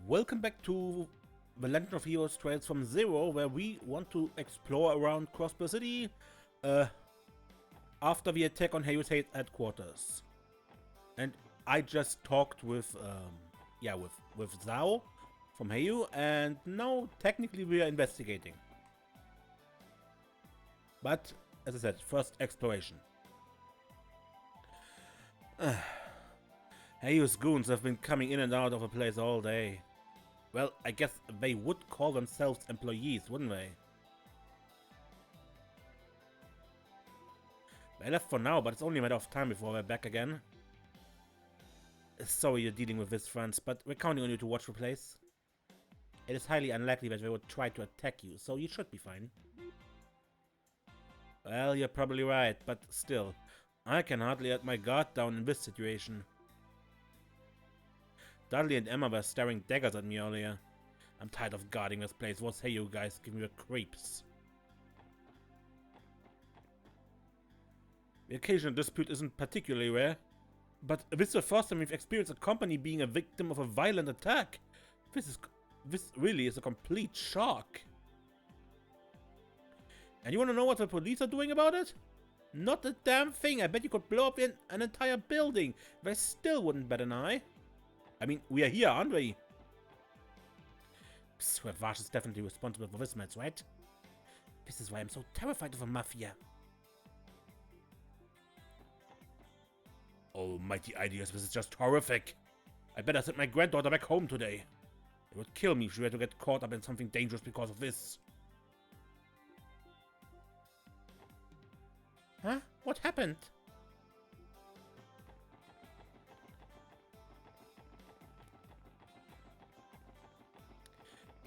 Welcome back to the Legend of Heroes Trails from Zero, where we want to explore around Crossbell City after the attack on Heiyue's headquarters. And I just talked with Zhao from Heiyue, and now technically we are investigating. But as I said, first exploration. Heiyue's goons have been coming in and out of the place all day. Well, I guess they would call themselves employees, wouldn't they? They left for now, but it's only a matter of time before they're back again. Sorry you're dealing with this, friends, but we're counting on you to watch the place. It is highly unlikely that they would try to attack you, so you should be fine. Well, you're probably right, but still, I can hardly let my guard down in this situation. Dudley and Emma were staring daggers at me earlier. I'm tired of guarding this place. Those Heiyue guys give me the creeps. The occasional dispute isn't particularly rare, but this is the first time we've experienced a company being a victim of a violent attack. This really is a complete shock. And you wanna know what the police are doing about it? Not a damn thing. I bet you could blow up an entire building. They still wouldn't bat an eye. I mean, we are here, aren't we? Revache is definitely responsible for this mess, right? This is why I'm so terrified of a Mafia. Almighty ideas, this is just horrific. I better send my granddaughter back home today. It would kill me if she were to get caught up in something dangerous because of this. Huh? What happened?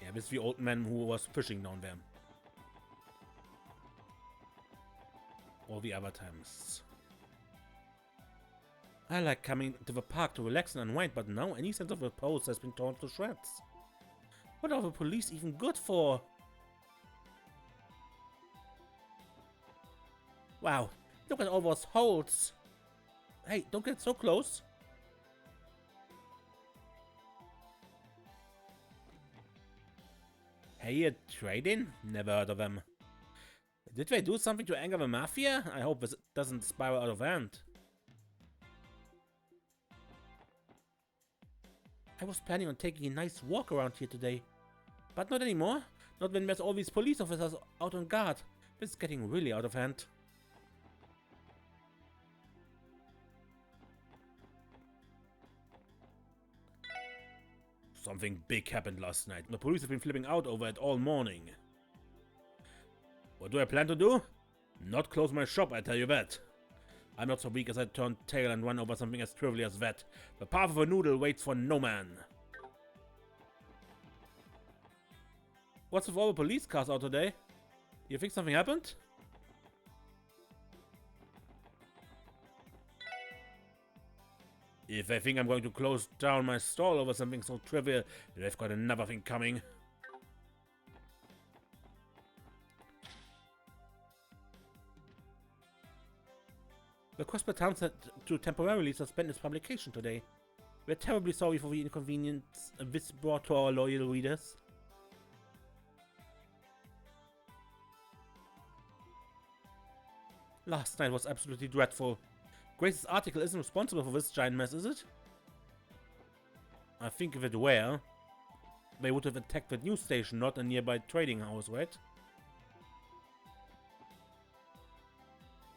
Yeah, this is the old man who was fishing down there. All the other times. I like coming to the park to relax and unwind, but now any sense of repose has been torn to shreds. What are the police even good for? Wow, look at all those holes. Hey, don't get so close. Heiyue trading? Never heard of them. Did they do something to anger the Mafia? I hope this doesn't spiral out of hand. I was planning on taking a nice walk around here today. But not anymore. Not when there's all these police officers out on guard. This is getting really out of hand. Something big happened last night. The police have been flipping out over it all morning. What do I plan to do? Not close my shop, I tell you that. I'm not so weak as I turn tail and run over something as trivial as that. The path of a noodle waits for no man. What's with all the police cars out today? You think something happened? If I think I'm going to close down my stall over something so trivial, then I've got another thing coming. The Crossbell town had to temporarily suspend its publication today. We're terribly sorry for the inconvenience this brought to our loyal readers. Last night was absolutely dreadful. Grace's article isn't responsible for this giant mess, is it? I think if it were, they would have attacked the news station, not a nearby trading house, right?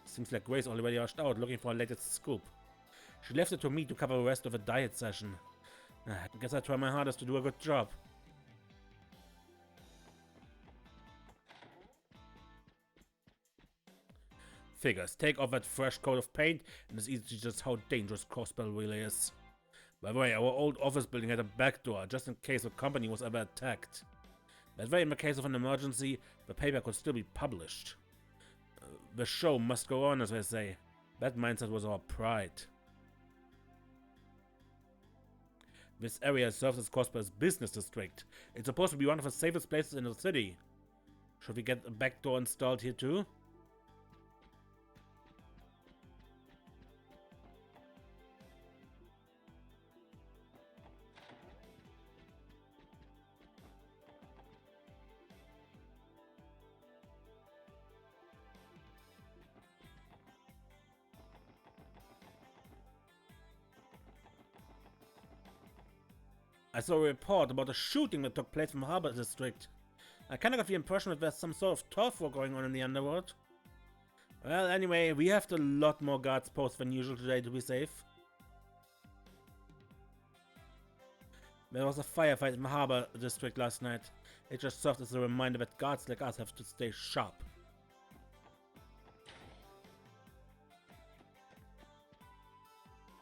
Seems like Grace already rushed out looking for her latest scoop. She left it to me to cover the rest of the diet session. I guess I try my hardest to do a good job. Figures, take off that fresh coat of paint and it's easy to just how dangerous Crossbell really is. By the way, our old office building had a back door, just in case the company was ever attacked. That way, in the case of an emergency, the paper could still be published. The show must go on, as they say. That mindset was our pride. This area serves as Crossbell's business district. It's supposed to be one of the safest places in the city. Should we get a back door installed here too? I saw a report about a shooting that took place in the Harbor District. I kinda got the impression that there's some sort of turf war going on in the underworld. Well, anyway, we have a lot more guards posted than usual today to be safe. There was a firefight in the Harbor District last night. It just served as a reminder that guards like us have to stay sharp.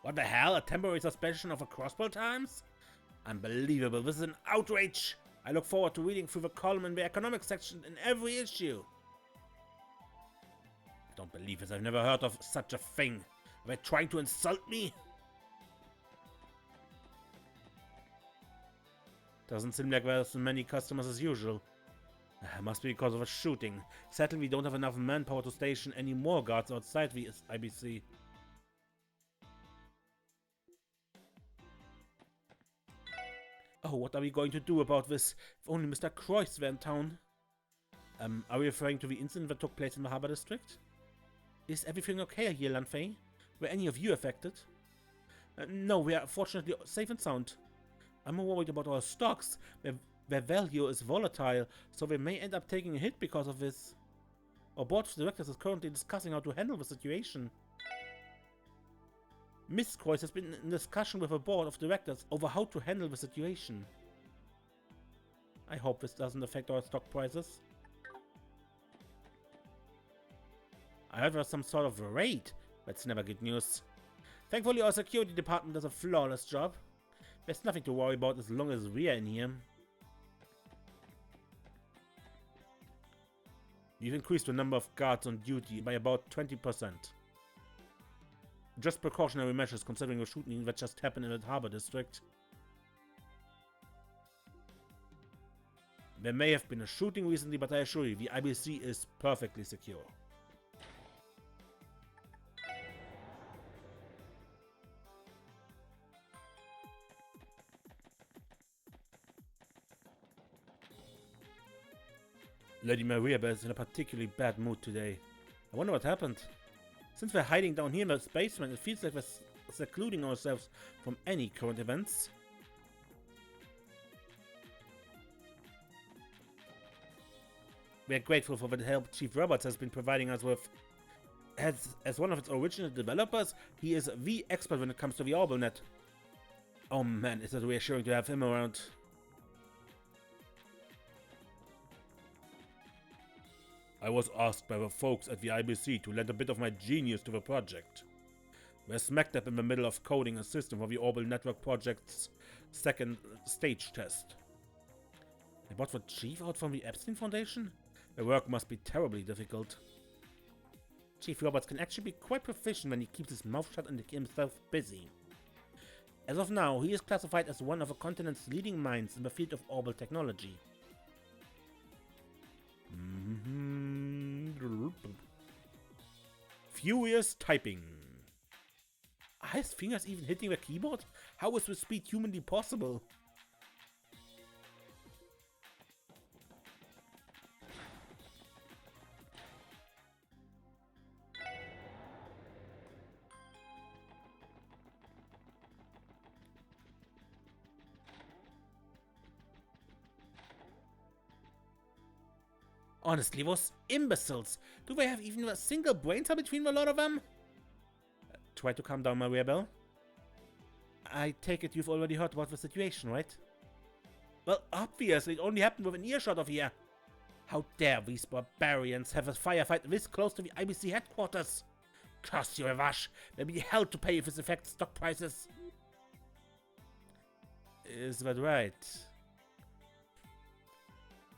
What the hell? A temporary suspension of a Crossbell times? Unbelievable, this is an outrage! I look forward to reading through the column in the economics section in every issue. I don't believe this, I've never heard of such a thing. Are they trying to insult me? Doesn't seem like there's as many customers as usual. Must be because of a shooting. Sadly, we don't have enough manpower to station any more guards outside the IBC. Oh, what are we going to do about this? If only Mr. Croix were in town. Are we referring to the incident that took place in the Harbor District? Is everything okay here, Lanfei? Were any of you affected? No, we are fortunately safe and sound. I'm more worried about our stocks. Their value is volatile, so we may end up taking a hit because of this. Our board of directors is currently discussing how to handle the situation. Miss Croix has been in discussion with the board of directors over how to handle the situation. I hope this doesn't affect our stock prices. I heard there's some sort of raid. That's never good news. Thankfully, our security department does a flawless job. There's nothing to worry about as long as we're in here. We've increased the number of guards on duty by about 20%. Just precautionary measures considering the shooting that just happened in the Harbor District. There may have been a shooting recently, but I assure you, the IBC is perfectly secure. Lady Maria is in a particularly bad mood today. I wonder what happened. Since we're hiding down here in the basement, it feels like we're secluding ourselves from any current events. We are grateful for the help Chief Roberts has been providing us with. As one of its original developers, he is the expert when it comes to the OrbitNet. Oh man, is it reassuring to have him around. I was asked by the folks at the IBC to lend a bit of my genius to the project. We're smack dab in the middle of coding a system for the Orbital Network project's second stage test. They brought the chief out from the Epstein Foundation? The work must be terribly difficult. Chief Roberts can actually be quite proficient when he keeps his mouth shut and himself busy. As of now, he is classified as one of the continent's leading minds in the field of orbital technology. Furious typing. Are his fingers even hitting the keyboard? How is this speed humanly possible? Honestly, those imbeciles! Do they have even a single brain cell between the lot of them? Try to calm down, Maria Bell. I take it you've already heard about the situation, right? Well, obviously, it only happened within earshot of here. How dare these barbarians have a firefight this close to the IBC headquarters? Curse you, Revache! They'll be hell to pay if this affects stock prices. Is that right?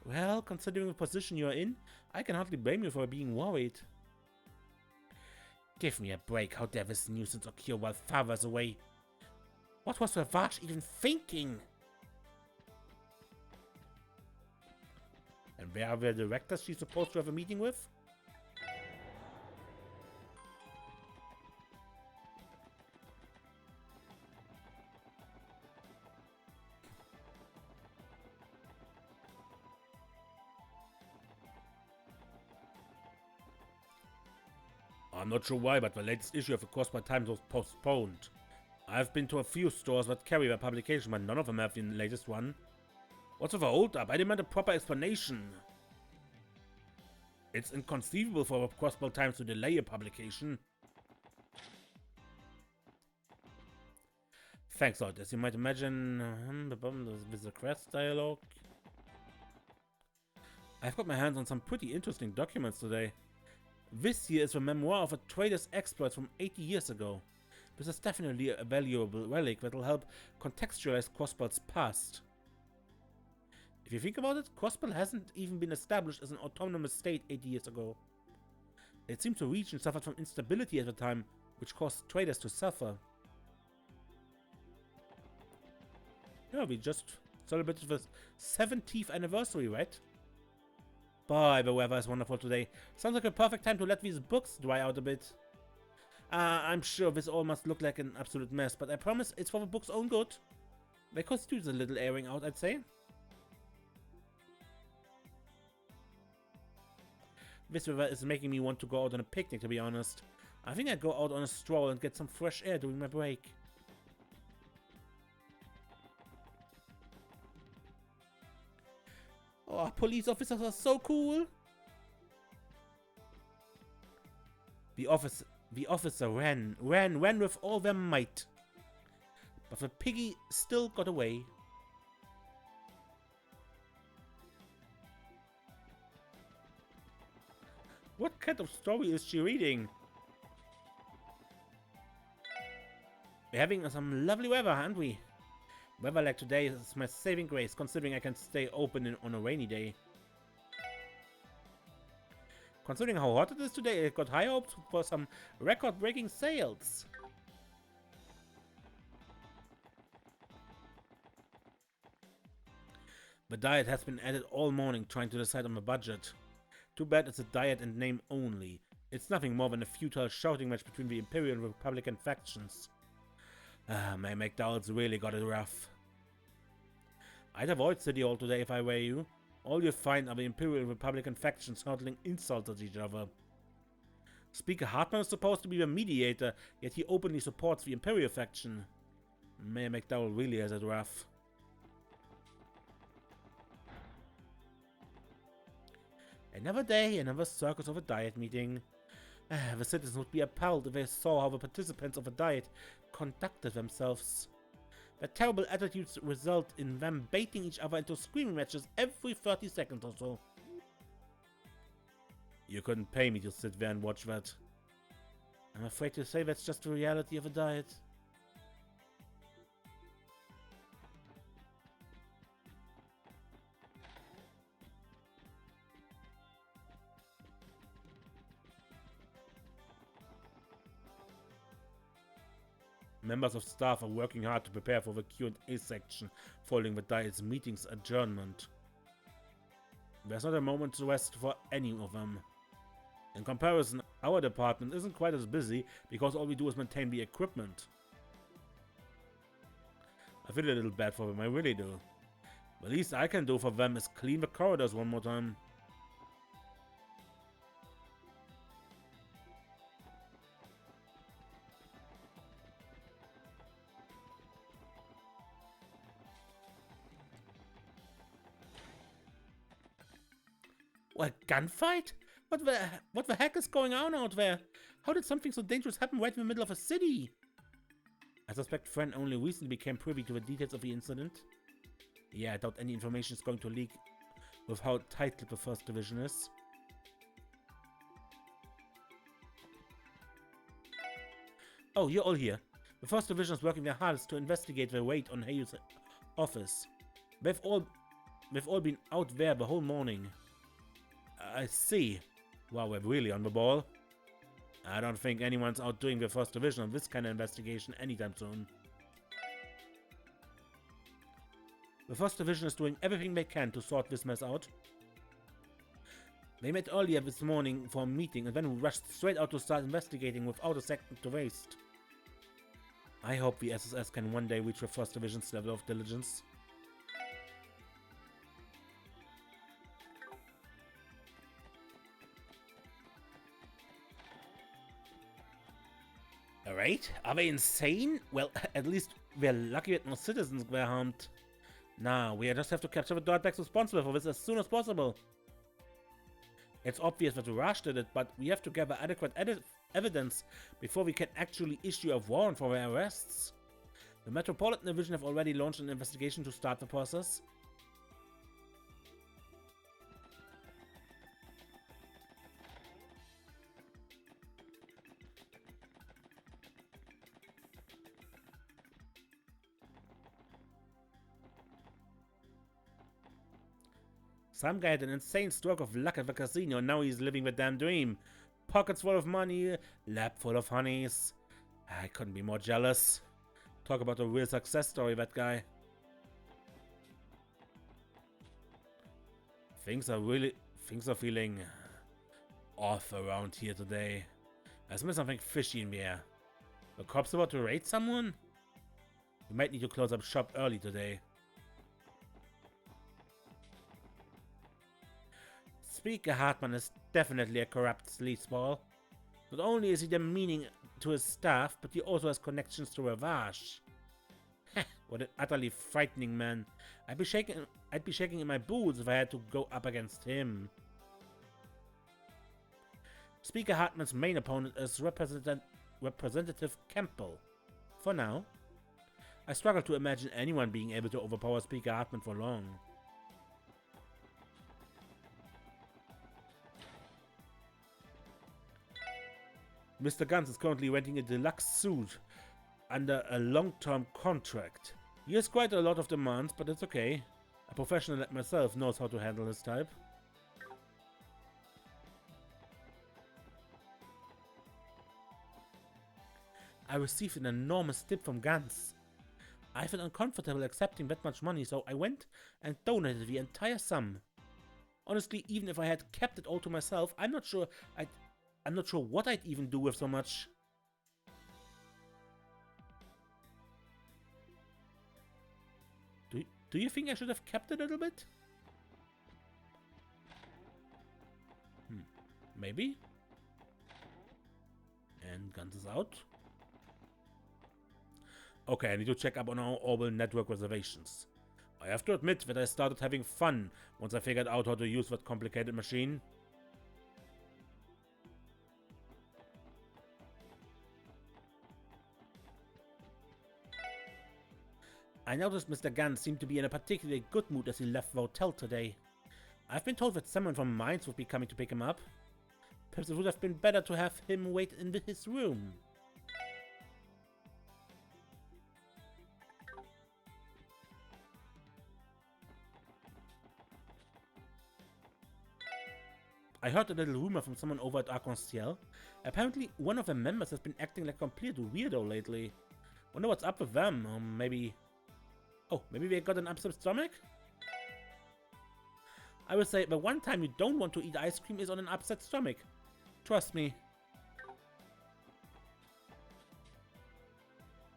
Well, considering the position you're in, I can hardly blame you for being worried. Give me a break, how dare this nuisance occur while father's away? What was Revache even thinking? And where are the directors she's supposed to have a meeting with? I'm not sure why, but the latest issue of the Crossbell Times was postponed. I've been to a few stores that carry their publication, but none of them have the latest one. What's with the hold up? I demand a proper explanation. It's inconceivable for Crossbell Times to delay a publication. Thanks, Lord. As you might imagine, with the quest dialogue, I've got my hands on some pretty interesting documents today. This here is the memoir of a trader's exploits from 80 years ago. This is definitely a valuable relic that will help contextualize Crossbell's past. If you think about it, Crossbell hasn't even been established as an autonomous state 80 years ago. It seems the region suffered from instability at the time, which caused traders to suffer. Yeah, we just celebrated the 70th anniversary, right? Boy, the weather is wonderful today. Sounds like a perfect time to let these books dry out a bit. I'm sure this all must look like an absolute mess, but I promise it's for the book's own good. They could use a little airing out, I'd say. This weather is making me want to go out on a picnic, to be honest. I think I'd go out on a stroll and get some fresh air during my break. Oh, police officers are so cool! The officer ran with all their might. But the piggy still got away. What kind of story is she reading? We're having some lovely weather, aren't we? Weather like today is my saving grace, considering I can stay open on a rainy day. Considering how hot it is today, I got high hopes for some record-breaking sales. The diet has been added all morning, trying to decide on the budget. Too bad it's a diet in name only. It's nothing more than a futile shouting match between the Imperial and Republican factions. My McDowell's really got it rough. I'd avoid City Hall today if I were you. All you'll find are the Imperial and Republican factions hurling insults at each other. Speaker Hartman is supposed to be the mediator, yet he openly supports the Imperial faction. Mayor McDowell really has it rough. Another day, another circus of a diet meeting. The citizens would be appalled if they saw how the participants of a diet conducted themselves. Their terrible attitudes result in them baiting each other into screaming matches every 30 seconds or so. You couldn't pay me to sit there and watch that. I'm afraid to say that's just the reality of a diet. Members of staff are working hard to prepare for the Q&A section following the diet's meeting's adjournment. There's not a moment's rest for any of them. In comparison, our department isn't quite as busy because all we do is maintain the equipment. I feel a little bad for them, I really do. The least I can do for them is clean the corridors one more time. What, gunfight? What the heck is going on out there? How did something so dangerous happen right in the middle of a city? I suspect Fran only recently became privy to the details of the incident. Yeah, I doubt any information is going to leak with how tight-lipped the First Division is. Oh, you're all here. The First Division is working their hardest to investigate the raid on Heiyue's office. They've all been out there the whole morning. I see. Wow, we're really on the ball. I don't think anyone's outdoing the First Division on this kind of investigation anytime soon. The First Division is doing everything they can to sort this mess out. They met earlier this morning for a meeting and then rushed straight out to start investigating without a second to waste. I hope the SSS can one day reach the First Division's level of diligence. Right? Are they insane? Well, at least we're lucky that no citizens were harmed. Now, we just have to capture the dirtbags responsible for this as soon as possible. It's obvious that Revache did it, but we have to gather adequate evidence before we can actually issue a warrant for their arrests. The Metropolitan Division have already launched an investigation to start the process. Some guy had an insane stroke of luck at the casino and now he's living the damn dream. Pockets full of money, lap full of honeys. I couldn't be more jealous. Talk about a real success story, that guy. Things are feeling off around here today. I smell something fishy in the air. The cops about to raid someone? We might need to close up shop early today. Speaker Hartman is definitely a corrupt sleazeball. Not only is he demeaning to his staff, but he also has connections to Revache. What an utterly frightening man. I'd be shaking in my boots if I had to go up against him. Speaker Hartman's main opponent is Representative Campbell. For now. I struggle to imagine anyone being able to overpower Speaker Hartman for long. Mr. Guns is currently renting a deluxe suit under a long-term contract. He has quite a lot of demands, but it's okay. A professional like myself knows how to handle his type. I received an enormous tip from Guns. I felt uncomfortable accepting that much money, so I went and donated the entire sum. Honestly, even if I had kept it all to myself, I'm not sure what I'd even do with so much. Do you think I should have kept it a little bit? Maybe. And Guns is out. Okay, I need to check up on our Orbital network reservations. I have to admit that I started having fun once I figured out how to use that complicated machine. I noticed Mr. Gunn seemed to be in a particularly good mood as he left the hotel today. I've been told that someone from Mines would be coming to pick him up. Perhaps it would have been better to have him wait in his room. I heard a little rumor from someone over at Arc-en-Ciel. Apparently, one of the members has been acting like a complete weirdo lately. Wonder what's up with them, or maybe... Oh, maybe they got an upset stomach? I would say the one time you don't want to eat ice cream is on an upset stomach. Trust me.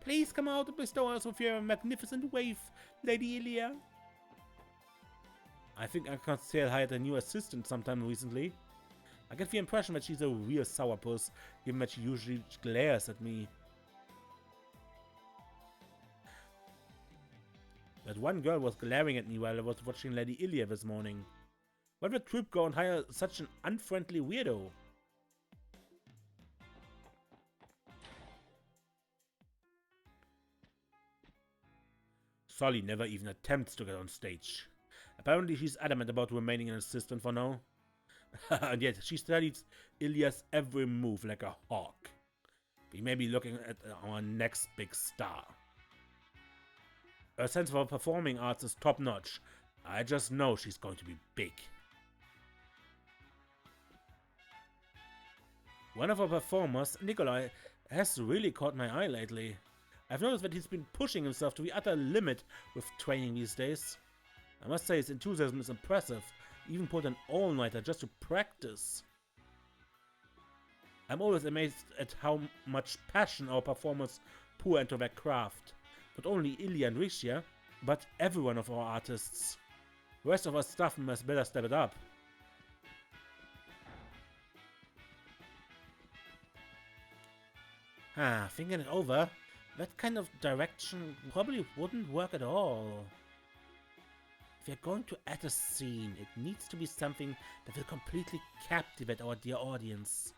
Please come out and bestow us with your magnificent wave, Lady Ilia. I think Arc-en-Ciel hired a new assistant sometime recently. I get the impression that she's a real sourpuss, given that she usually glares at me. That one girl was glaring at me while I was watching Lady Ilia this morning. Why would Troop go and hire such an unfriendly weirdo? Solly never even attempts to get on stage. Apparently she's adamant about remaining an assistant for now. And yet she studies Ilia's every move like a hawk. We may be looking at our next big star. Her sense for performing arts is top-notch. I just know she's going to be big. One of our performers, Nikolai, has really caught my eye lately. I've noticed that he's been pushing himself to the utter limit with training these days. I must say his enthusiasm is impressive. He even pulled an all-nighter just to practice. I'm always amazed at how much passion our performers pour into their craft. Not only Ilia and Rixia, but every one of our artists. The rest of our staff must better step it up. Thinking it over, that kind of direction probably wouldn't work at all. If you're going to add a scene, it needs to be something that will completely captivate our dear audience.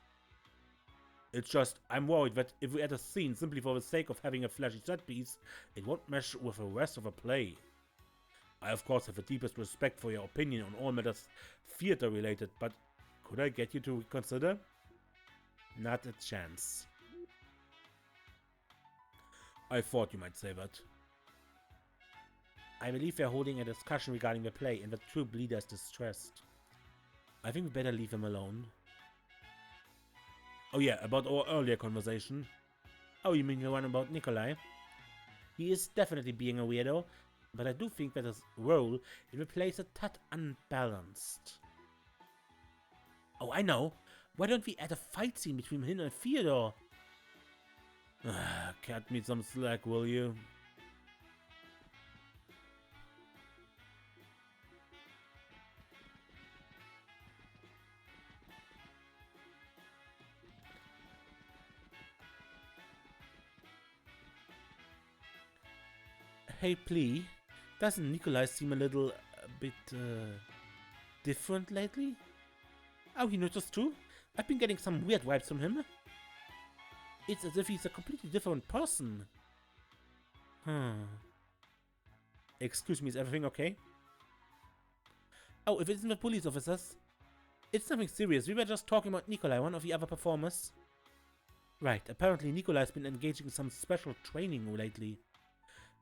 It's just, I'm worried that if we add a scene simply for the sake of having a flashy set piece, it won't mesh with the rest of the play. I of course have the deepest respect for your opinion on all matters theater related, but could I get you to reconsider? Not a chance. I thought you might say that. I believe they're holding a discussion regarding the play and the troop leader is distressed. I think we better leave him alone. Oh yeah, about our earlier conversation. Oh, you mean the one about Nikolai? He is definitely being a weirdo, but I do think that his role in the play is a tad unbalanced. Oh, I know. Why don't we add a fight scene between him and Theodore? Cut me some slack, will you? Hey, Plea, doesn't Nikolai seem a bit different lately? Oh, you noticed too? I've been getting some weird vibes from him. It's as if he's a completely different person. Excuse me, is everything okay? Oh, if it isn't the police officers. It's nothing serious, we were just talking about Nikolai, one of the other performers. Right, apparently Nikolai's been engaging in some special training lately.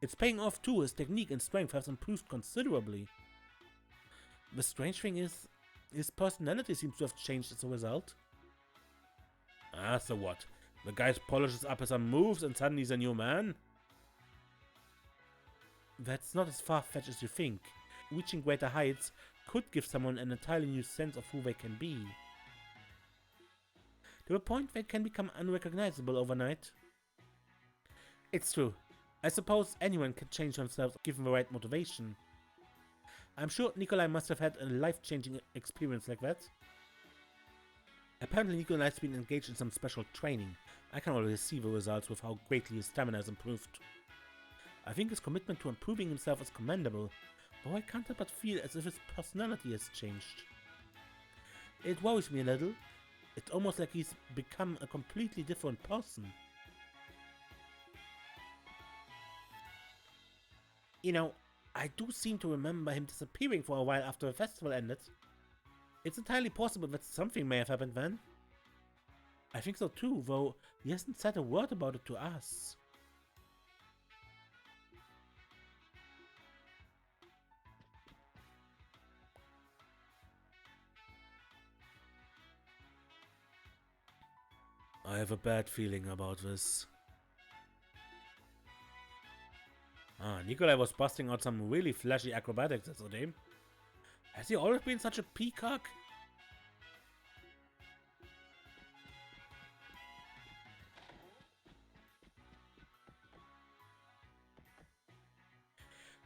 It's paying off too, his technique and strength has improved considerably. The strange thing is, his personality seems to have changed as a result. So what? The guy polishes up his moves and suddenly he's a new man? That's not as far-fetched as you think. Reaching greater heights could give someone an entirely new sense of who they can be. To the point they can become unrecognizable overnight. It's true. I suppose anyone can change themselves given the right motivation. I'm sure Nikolai must have had a life-changing experience like that. Apparently Nikolai's been engaged in some special training. I can already see the results with how greatly his stamina has improved. I think his commitment to improving himself is commendable, but I can't help but feel as if his personality has changed. It worries me a little. It's almost like he's become a completely different person. You know, I do seem to remember him disappearing for a while after the festival ended. It's entirely possible that something may have happened then. I think so too, though he hasn't said a word about it to us. I have a bad feeling about this. Nikolai was busting out some really flashy acrobatics yesterday. Has he always been such a peacock?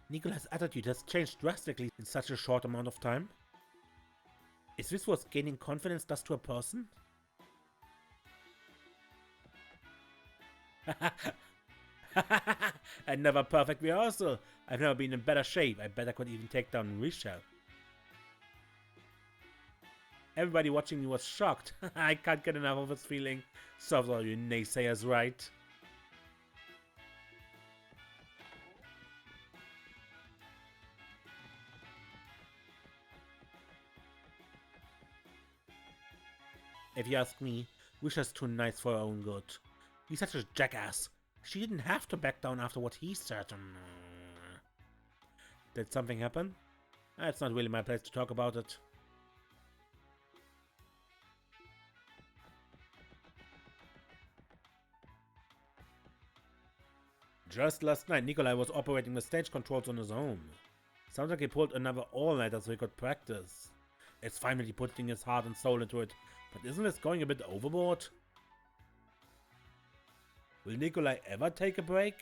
Nikolai's attitude has changed drastically in such a short amount of time. Is this what gaining confidence does to a person? Another perfect rehearsal. I've never been in better shape. I bet I could even take down Revache. Everybody watching me was shocked. I can't get enough of this feeling. Serves all you naysayers right. If you ask me, Revache's too nice for her own good. He's such a jackass. She didn't have to back down after what he said. Did something happen? It's not really my place to talk about it. Just last night, Nikolai was operating the stage controls on his own. Sounds like he pulled another all-nighter so he could practice. It's finally putting his heart and soul into it, but isn't this going a bit overboard? Will Nikolai ever take a break?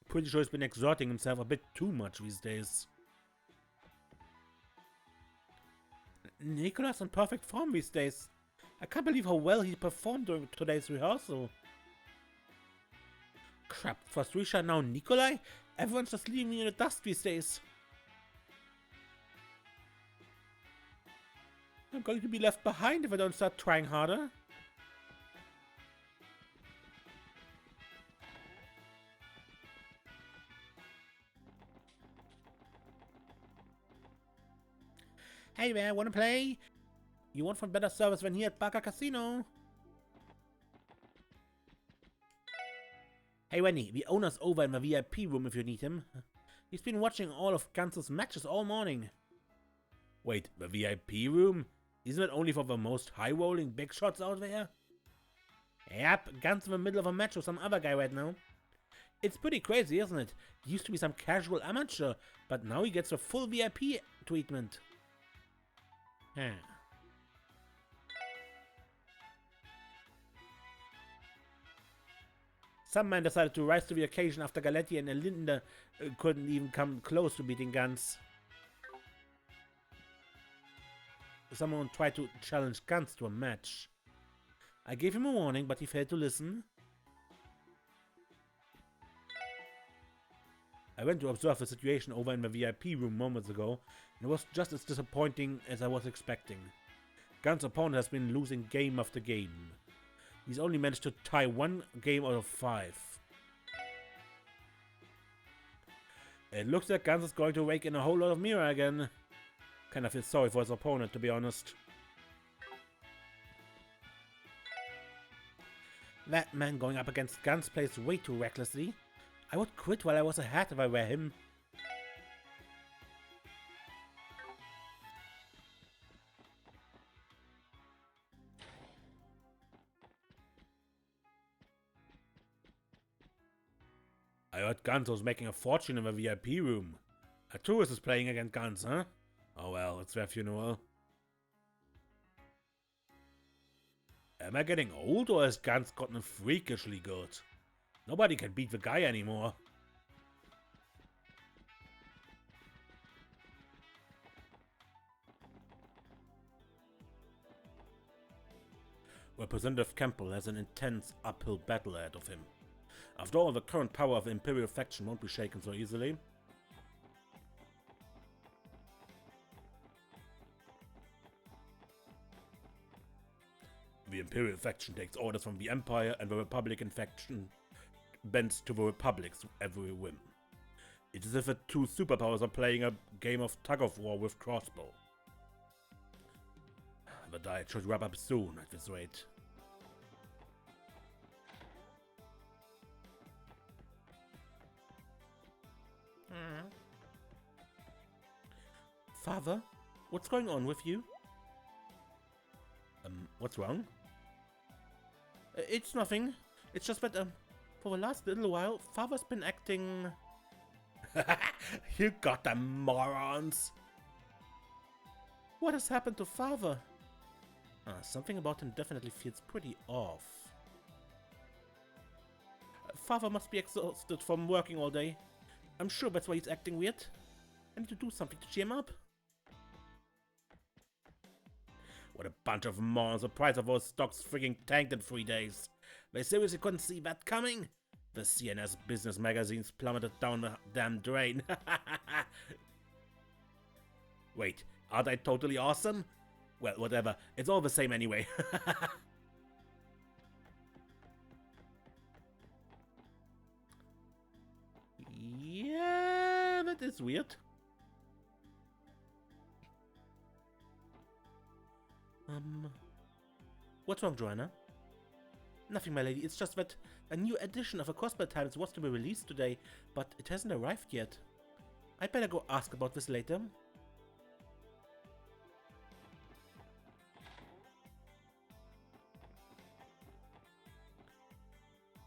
Pretty sure he's been exerting himself a bit too much these days. Nikolai's in perfect form these days. I can't believe how well he performed during today's rehearsal. Crap, first Risha, now Nikolai? Everyone's just leaving me in the dust these days. I'm going to be left behind if I don't start trying harder. Hey there, wanna play? You won't find better service than here at Baka Casino. Hey Wendy, the owner's over in the VIP room if you need him. He's been watching all of Guns' matches all morning. Wait, the VIP room? Isn't it only for the most high-rolling big shots out there? Yep, Guns in the middle of a match with some other guy right now. It's pretty crazy, isn't it? He used to be some casual amateur, but now he gets the full VIP treatment. Huh. Some man decided to rise to the occasion after Galetti and Elinda couldn't even come close to beating Guns. Someone tried to challenge Guns to a match. I gave him a warning, but he failed to listen. I went to observe the situation over in the VIP room moments ago, and it was just as disappointing as I was expecting. Guns' opponent has been losing game after game. He's only managed to tie 1 game out of 5. It looks like Guns is going to rake in a whole lot of mirror again. Kinda feel sorry for his opponent, to be honest. That man going up against Guns plays way too recklessly. I would quit while I was ahead if I were him. I heard Guns was making a fortune in the VIP room. A tourist is playing against Guns, huh? Oh well, it's their funeral. Am I getting old, or has Guns gotten freakishly good? Nobody can beat the guy anymore. Representative Campbell has an intense uphill battle ahead of him. After all, the current power of the Imperial faction won't be shaken so easily. The Imperial faction takes orders from the Empire, and the Republican faction bends to the Republic's every whim. It is as if the two superpowers are playing a game of tug-of-war with Crossbell. The diet should wrap up soon at this rate. Father, what's going on with you? What's wrong? It's nothing. It's just that, for the last little while, Father's been acting... You got them, morons! What has happened to Father? Something about him definitely feels pretty off. Father must be exhausted from working all day. I'm sure that's why he's acting weird. I need to do something to cheer him up. What a bunch of morons. The price of those stocks freaking tanked in 3 days. They seriously couldn't see that coming? The CNS business magazines plummeted down the damn drain. Wait, are they totally awesome? Well, whatever. It's all the same anyway. Yeah, that is weird. What's wrong, Joanna? Nothing, my lady. It's just that a new edition of the Crossbell Times was to be released today, but it hasn't arrived yet. I'd better go ask about this later.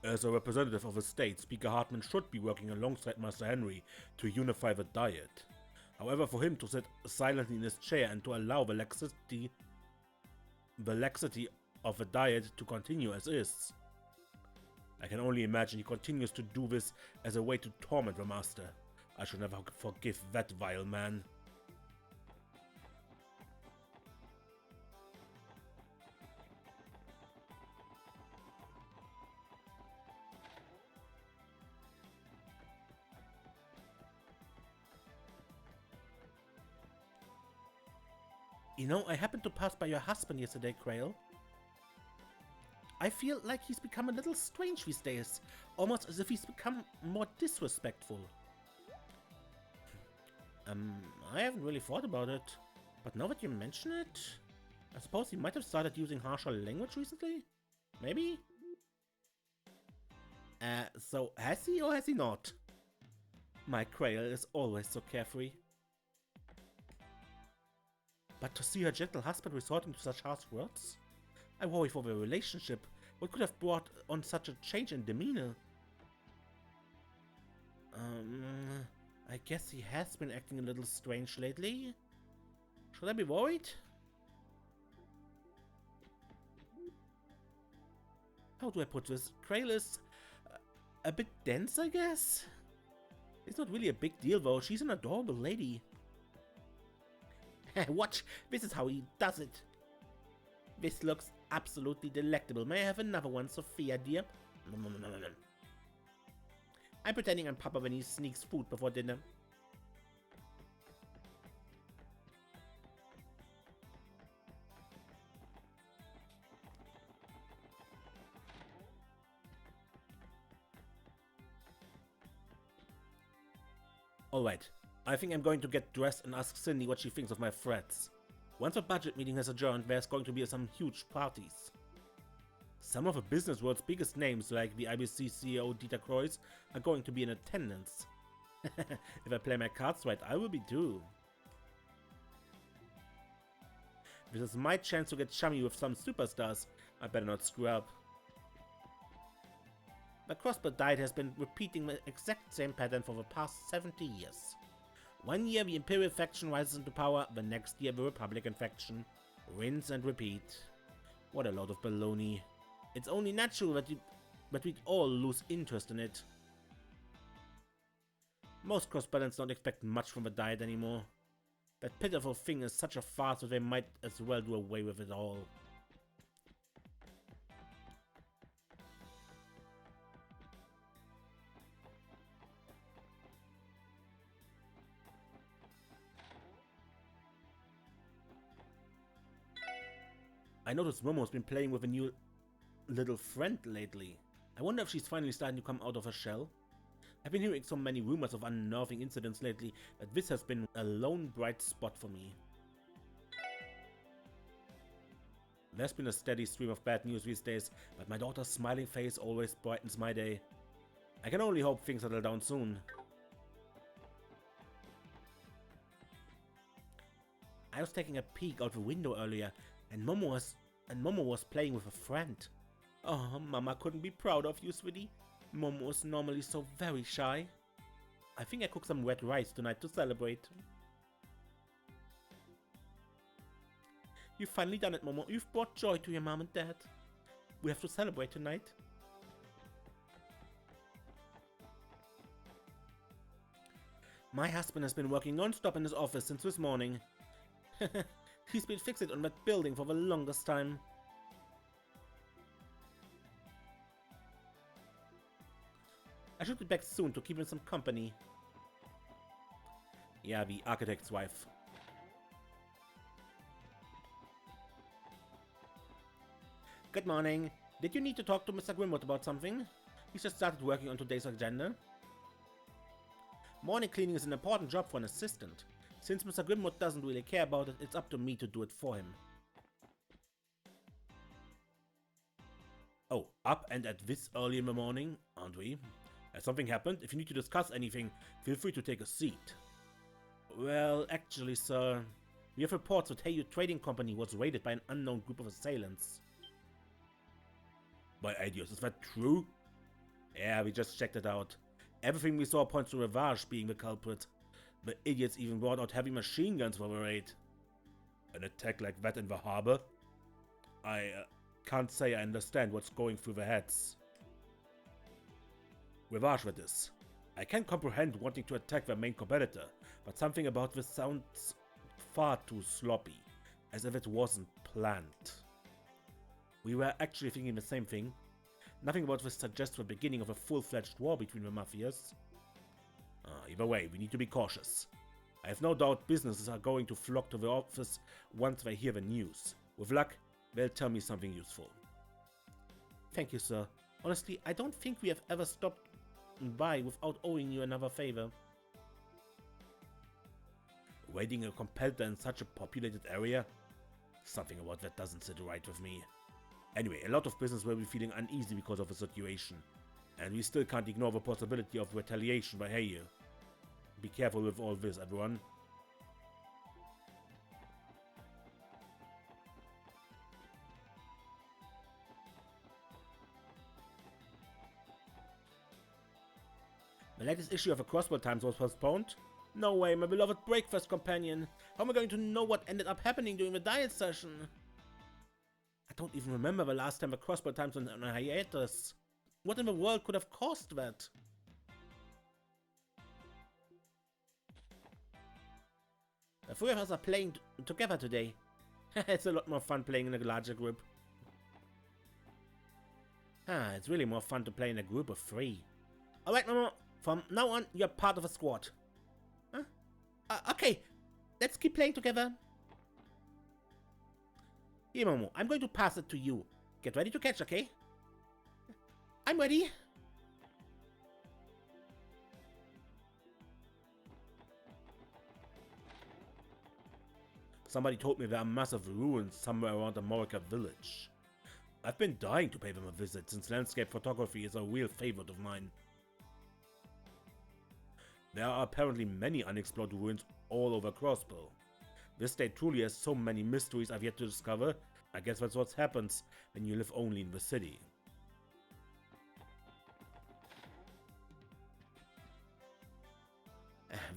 As a representative of the state, Speaker Hartman should be working alongside Master Henry to unify the Diet. However, for him to sit silently in his chair and to allow the laxity of the Diet to continue as is. I can only imagine he continues to do this as a way to torment the Master. I should never forgive that vile man. You know, I happened to pass by your husband yesterday, Krail. I feel like he's become a little strange these days, almost as if he's become more disrespectful. I haven't really thought about it, but now that you mention it, I suppose he might have started using harsher language recently? Maybe? So has he or has he not? My Krail is always so carefree. But to see her gentle husband resorting to such harsh words? I worry for their relationship. What could have brought on such a change in demeanor? I guess he has been acting a little strange lately. Should I be worried? How do I put this? Krail is a bit dense, I guess? It's not really a big deal though, she's an adorable lady. Watch, this is how he does it. This looks absolutely delectable. May I have another one, Sophia, dear? No. I'm pretending I'm Papa when he sneaks food before dinner. Alright, I think I'm going to get dressed and ask Cindy what she thinks of my threats. Once the budget meeting has adjourned, there's going to be some huge parties. Some of the business world's biggest names, like the IBC CEO Dieter Kreuz, are going to be in attendance. If I play my cards right, I will be too. This is my chance to get chummy with some superstars. I better not screw up. The Crossbell diet has been repeating the exact same pattern for the past 70 years. One year the Imperial faction rises into power, the next year the Republican faction. Rinse and repeat. What a lot of baloney. It's only natural that we'd all lose interest in it. Most Crossbellans don't expect much from the diet anymore. That pitiful thing is such a farce that they might as well do away with it all. I noticed Momo's been playing with a new little friend lately. I wonder if she's finally starting to come out of her shell. I've been hearing so many rumors of unnerving incidents lately that this has been a lone bright spot for me. There's been a steady stream of bad news these days, but my daughter's smiling face always brightens my day. I can only hope things settle down soon. I was taking a peek out the window earlier, and Momo was playing with a friend. Oh, Mama couldn't be proud of you, sweetie. Momo is normally so very shy. I think I cooked some red rice tonight to celebrate. You've finally done it, Momo. You've brought joy to your mom and dad. We have to celebrate tonight. My husband has been working non-stop in his office since this morning. He's been fixated on that building for the longest time. I should be back soon to keep him some company. Yeah, the architect's wife. Good morning. Did you need to talk to Mr. Grimwood about something? He's just started working on today's agenda. Morning cleaning is an important job for an assistant. Since Mr. Grimwood doesn't really care about it, it's up to me to do it for him. Oh, up and at this early in the morning, aren't we? Has something happened? If you need to discuss anything, feel free to take a seat. Well, actually, sir, we have reports that Heiyue Trading Company was raided by an unknown group of assailants. My ideas, is that true? Yeah, we just checked it out. Everything we saw points to Revache being the culprit. The idiots even brought out heavy machine guns for the raid. An attack like that in the harbor? I can't say I understand what's going through their heads. Revache, that is. I can comprehend wanting to attack their main competitor, but something about this sounds far too sloppy, as if it wasn't planned. We were actually thinking the same thing. Nothing about this suggests the beginning of a full-fledged war between the Mafias. Either way, we need to be cautious. I have no doubt businesses are going to flock to the office once they hear the news. With luck, they'll tell me something useful. Thank you, sir. Honestly, I don't think we have ever stopped by without owing you another favor. Raiding a competitor in such a populated area? Something about that doesn't sit right with me. Anyway, a lot of business will be feeling uneasy because of the situation, and we still can't ignore the possibility of retaliation by Heiyue. Be careful with all this, everyone. The latest issue of the Crossbell Times was postponed? No way, my beloved breakfast companion. How am I going to know what ended up happening during the diet session? I don't even remember the last time the Crossbell Times went on a hiatus. What in the world could have caused that? The three of us are playing together today. It's a lot more fun playing in a larger group. It's really more fun to play in a group of 3. Alright, Momo. From now on, you're part of a squad. Huh? Okay. Let's keep playing together. Here, Momo. I'm going to pass it to you. Get ready to catch, okay? I'm ready. Somebody told me there are massive ruins somewhere around the Morika village. I've been dying to pay them a visit since landscape photography is a real favorite of mine. There are apparently many unexplored ruins all over Crossbell. This state truly has so many mysteries I've yet to discover. I guess that's what happens when you live only in the city.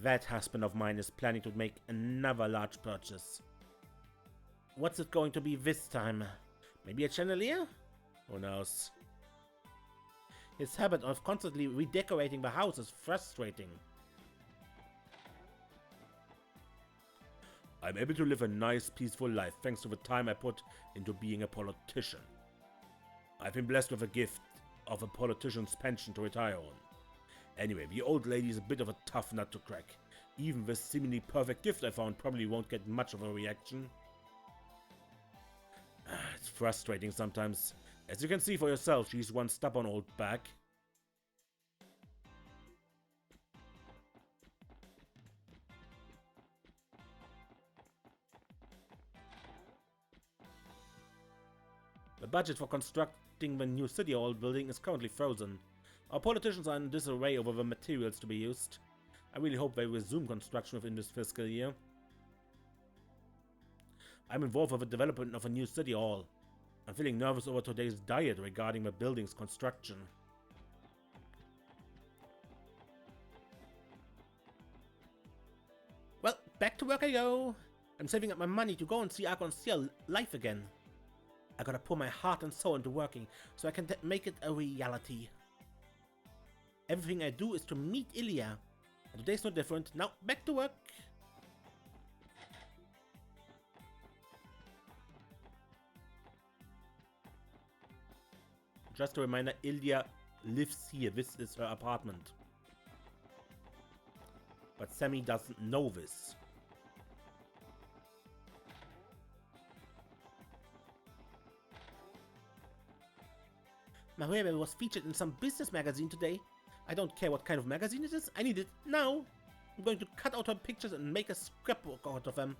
That husband of mine is planning to make another large purchase. What's it going to be this time? Maybe a chandelier? Who knows? His habit of constantly redecorating the house is frustrating. I'm able to live a nice, peaceful life thanks to the time I put into being a politician. I've been blessed with a gift of a politician's pension to retire on. Anyway, the old lady is a bit of a tough nut to crack. Even the seemingly perfect gift I found probably won't get much of a reaction. It's frustrating sometimes. As you can see for yourself, she's one stubborn old bag. The budget for constructing the new City Hall building is currently frozen. Our politicians are in disarray over the materials to be used. I really hope they resume construction within this fiscal year. I'm involved with the development of a new City Hall. I'm feeling nervous over today's diet regarding the building's construction. Well, back to work I go. I'm saving up my money to go and see Argon's life again. I gotta pour my heart and soul into working so I can make it a reality. Everything I do is to meet Ilya. And today's no different. Now, back to work. Just a reminder, Ilya lives here. This is her apartment. But Sammy doesn't know this. Mafia was featured in some business magazine today. I don't care what kind of magazine it is, I need it now. I'm going to cut out her pictures and make a scrapbook out of them.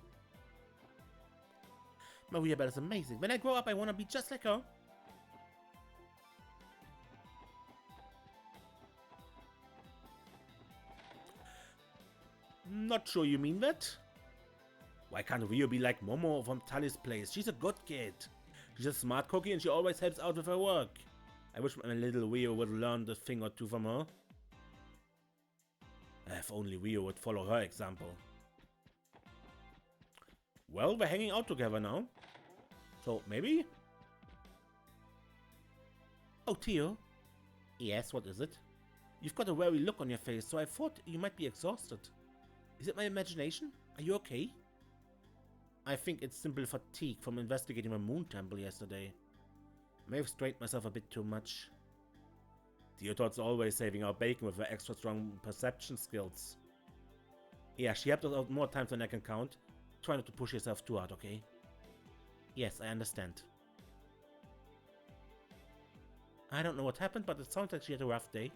Maria Bell is amazing. When I grow up, I want to be just like her. Not sure you mean that. Why can't Rio be like Momo from Tully's place? She's a good kid. She's a smart cookie and she always helps out with her work. I wish my little Rio would learn a thing or two from her. If only Rio would follow her example. Well, we're hanging out together now. So, maybe? Oh, Theo. Yes, what is it? You've got a weary look on your face, so I thought you might be exhausted. Is it my imagination? Are you okay? I think it's simple fatigue from investigating the moon temple yesterday. I may have strained myself a bit too much. Theodot's always saving our bacon with her extra strong perception skills. Yeah, she helped us out more times than I can count. Try not to push yourself too hard, okay? Yes, I understand. I don't know what happened, but it sounds like she had a rough day.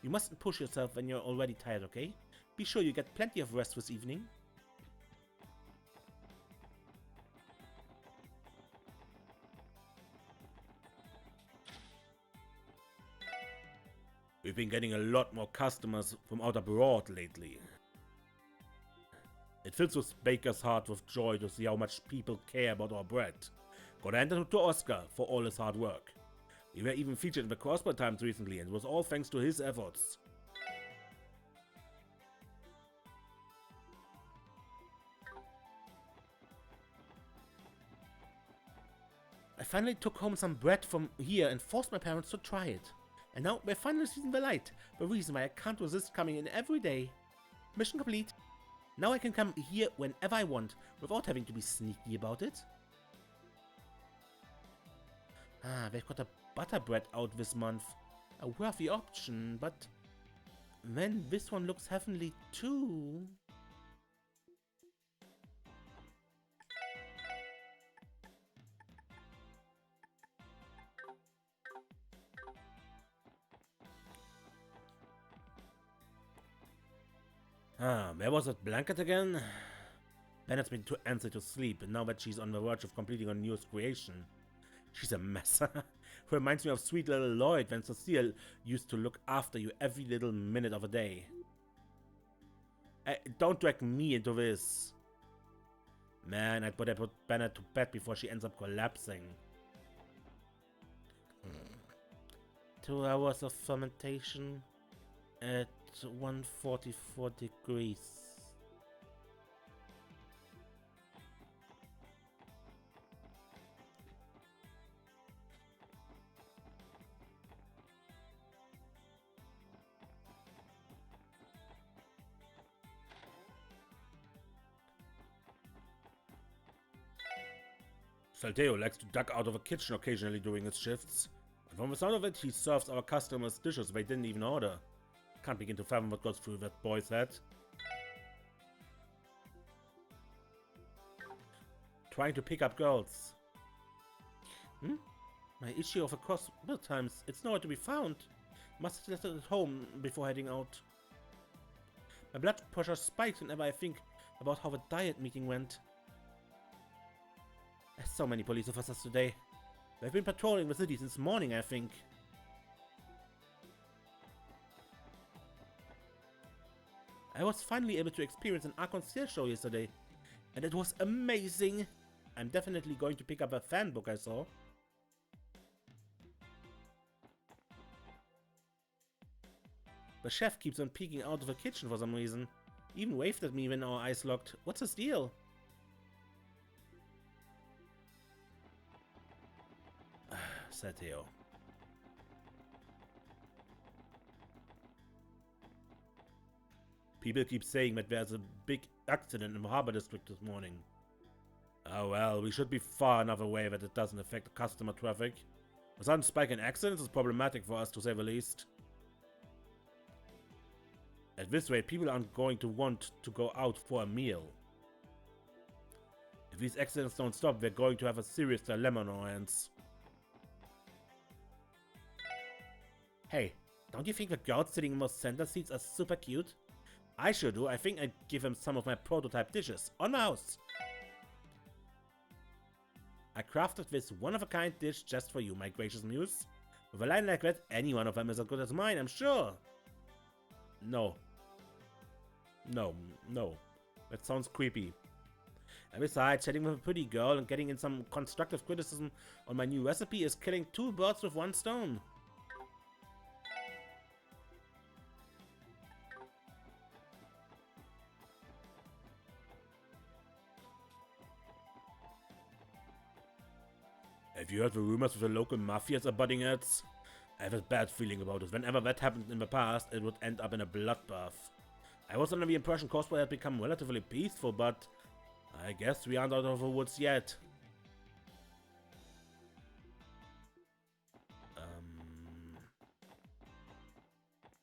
You mustn't push yourself when you're already tired, okay? Be sure you get plenty of rest this evening. We've been getting a lot more customers from out abroad lately. It fills the baker's heart with joy to see how much people care about our bread. Got handed to Oscar for all his hard work. We were even featured in the Crossbell Times recently, and it was all thanks to his efforts. I finally took home some bread from here and forced my parents to try it. And now we're finally seeing the light, the reason why I can't resist coming in every day. Mission complete. Now I can come here whenever I want, without having to be sneaky about it. Ah, they've got a butter bread out this month. A worthy option, but then this one looks heavenly too. Ah, where was that blanket again? Bennett's been too antsy to sleep, and now that she's on the verge of completing her newest creation. She's a mess. Reminds me of sweet little Lloyd when Cecile used to look after you every little minute of the day. Don't drag me into this. Man, I'd better put Bennett to bed before she ends up collapsing. 2 hours of fermentation at 144 degrees. Salteo likes to duck out of the kitchen occasionally during his shifts. And from the sound of it, he serves our customers dishes they didn't even order. Can't begin to fathom what goes through that boy's head. Trying to pick up girls. My issue of across the times, it's nowhere to be found. Must have left it at home before heading out. My blood pressure spikes whenever I think about how the diet meeting went. There's so many police officers today. They've been patrolling the city since morning, I think. I was finally able to experience an arc-en-ciel show yesterday, and it was amazing. I'm definitely going to pick up a fan book I saw. The chef keeps on peeking out of the kitchen for some reason. He even waved at me when our eyes locked. What's his deal? Said Theo. People keep saying that there's a big accident in the harbor district this morning. Oh well, we should be far enough away that it doesn't affect customer traffic. A sudden spike in accidents is problematic for us, to say the least. At this rate, people aren't going to want to go out for a meal. If these accidents don't stop, we're going to have a serious dilemma on our hands. Hey, don't you think the girls sitting in those center seats are super cute? I sure do. I think I'd give them some of my prototype dishes. On the house! I crafted this one-of-a-kind dish just for you, my gracious muse. With a line like that, any one of them is as good as mine, I'm sure. No. No. That sounds creepy. And besides, chatting with a pretty girl and getting in some constructive criticism on my new recipe is killing 2 birds with 1 stone. Have you heard the rumors of the local mafias are butting heads? I have a bad feeling about it. Whenever that happened in the past, it would end up in a bloodbath. I was under the impression Crossbell had become relatively peaceful, but I guess we aren't out of the woods yet.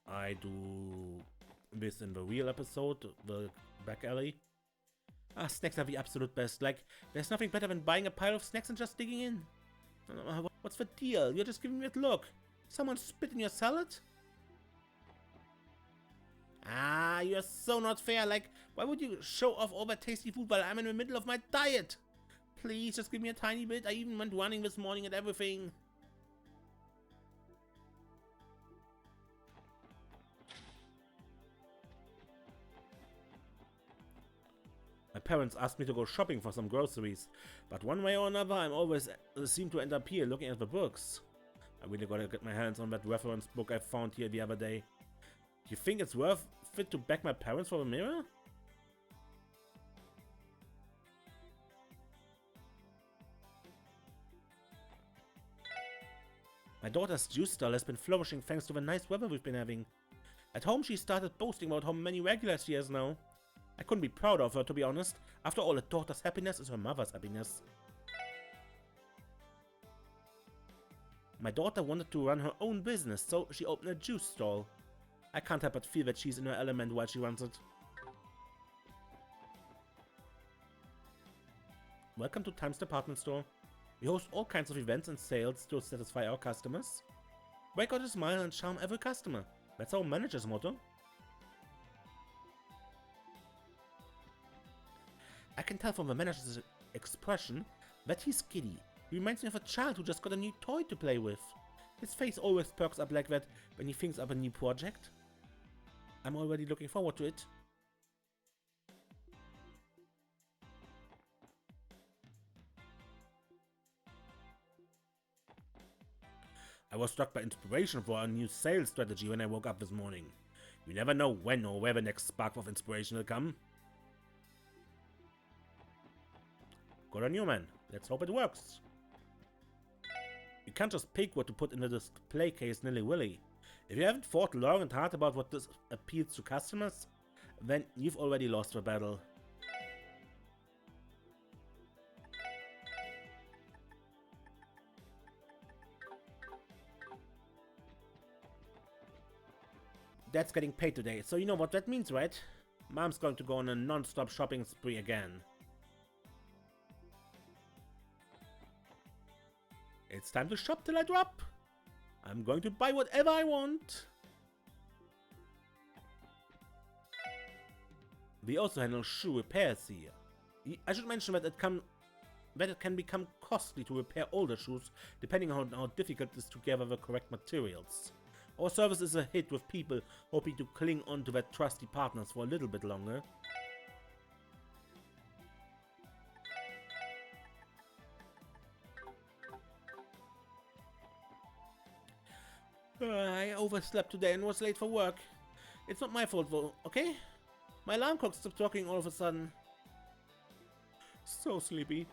I do this in the real episode. The back alley. Ah, snacks are the absolute best. Like, there's nothing better than buying a pile of snacks and just digging in. What's the deal? You're just giving me that look. Someone spit in your salad? Ah, you're so not fair. Like, why would you show off all that tasty food while I'm in the middle of my diet? Please, just give me a tiny bit. I even went running this morning and everything. My parents asked me to go shopping for some groceries, but one way or another I'm always seem to end up here looking at the books. I really gotta get my hands on that reference book I found here the other day. Do you think it's worth it to beg my parents for a mirror? My daughter's juice stall has been flourishing thanks to the nice weather we've been having. At home she started boasting about how many regulars she has now. I couldn't be proud of her, to be honest. After all, a daughter's happiness is her mother's happiness. My daughter wanted to run her own business, so she opened a juice stall. I can't help but feel that she's in her element while she runs it. Welcome to Time's department store. We host all kinds of events and sales to satisfy our customers. Break out a smile and charm every customer. That's our manager's motto. I can tell from the manager's expression that he's giddy. He reminds me of a child who just got a new toy to play with. His face always perks up like that when he thinks of a new project. I'm already looking forward to it. I was struck by inspiration for our new sales strategy when I woke up this morning. You never know when or where the next spark of inspiration will come. Good on you, man. Let's hope it works. You can't just pick what to put in the display case nilly-willy. If you haven't thought long and hard about what this appeals to customers, then you've already lost the battle. Dad's getting paid today, so you know what that means, right? Mom's going to go on a non-stop shopping spree again. It's time to shop till I drop. I'm going to buy whatever I want. We also handle shoe repairs here. I should mention that it can become costly to repair older shoes, depending on how difficult it is to gather the correct materials. Our service is a hit with people hoping to cling on to their trusty partners for a little bit longer. I overslept today and was late for work. It's not my fault though, okay? My alarm clock stopped talking all of a sudden. So sleepy.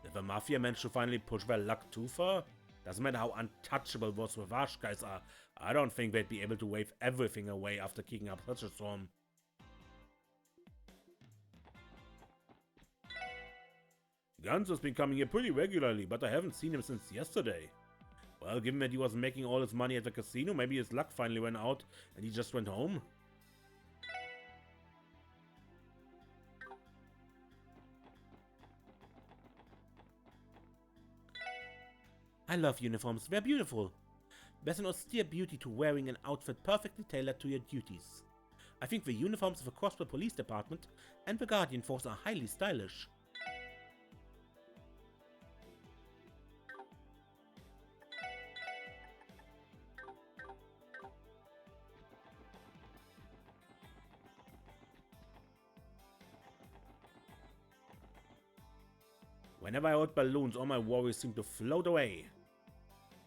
Did the Mafia manage to finally push their luck too far? Doesn't matter how untouchable those Revache guys are, I don't think they'd be able to wave everything away after kicking up such a storm. Guns has been coming here pretty regularly, but I haven't seen him since yesterday. Well, given that he was making all his money at the casino, maybe his luck finally ran out and he just went home. I love uniforms, they're beautiful. There's an austere beauty to wearing an outfit perfectly tailored to your duties. I think the uniforms of the Crossbell Police Department and the Guardian Force are highly stylish. Whenever I hold balloons, all my worries seem to float away.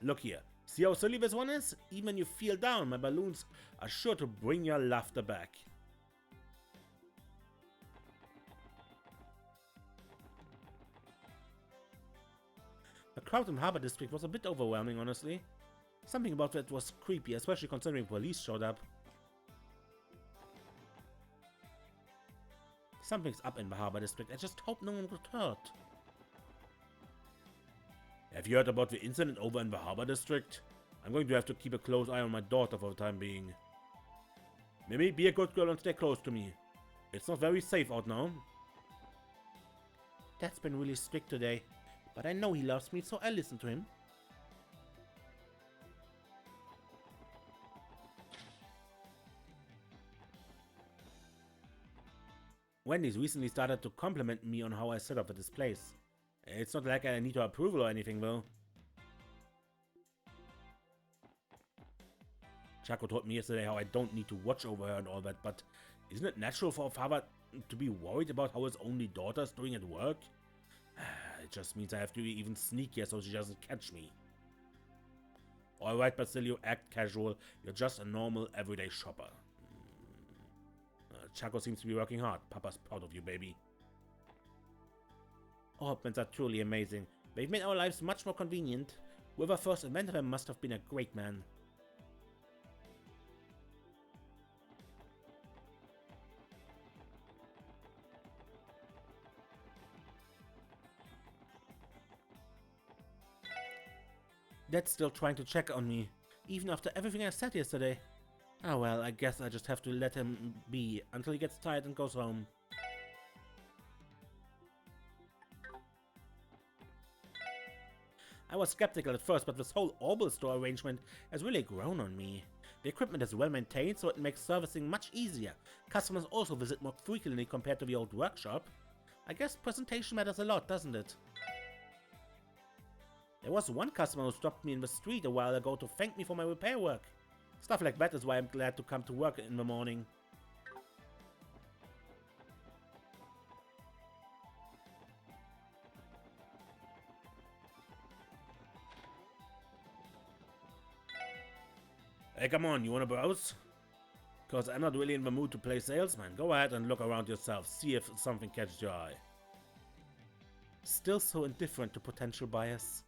Look here, see how silly this one is? Even when you feel down, my balloons are sure to bring your laughter back. The crowd in Harbor District was a bit overwhelming, honestly. Something about that was creepy, especially considering police showed up. Something's up in the Harbor District, I just hope no one got hurt. Have you heard about the incident over in the Harbor District? I'm going to have to keep a close eye on my daughter for the time being. Mimi, be a good girl and stay close to me. It's not very safe out now. Dad's been really strict today, but I know he loves me, so I listen to him. Wendy's recently started to compliment me on how I set up at this place. It's not like I need her approval or anything, though. Chaco told me yesterday how I don't need to watch over her and all that, but isn't it natural for a father to be worried about how his only daughter's doing at work? It just means I have to be even sneakier so she doesn't catch me. Alright, Basilio, act casual. You're just a normal, everyday shopper. Chaco seems to be working hard. Papa's proud of you, baby. Orbmans are truly amazing. They've made our lives much more convenient. Whoever first invented them must have been a great man. Dad's still trying to check on me, even after everything I said yesterday. Ah well, I guess I just have to let him be until he gets tired and goes home. I was skeptical at first, but this whole Orbital store arrangement has really grown on me. The equipment is well maintained, so it makes servicing much easier. Customers also visit more frequently compared to the old workshop. I guess presentation matters a lot, doesn't it? There was one customer who stopped me in the street a while ago to thank me for my repair work. Stuff like that is why I'm glad to come to work in the morning. Hey, come on, you wanna browse? Cause I'm not really in the mood to play salesman. Go ahead and look around yourself, see if something catches your eye. Still so indifferent to potential buyers.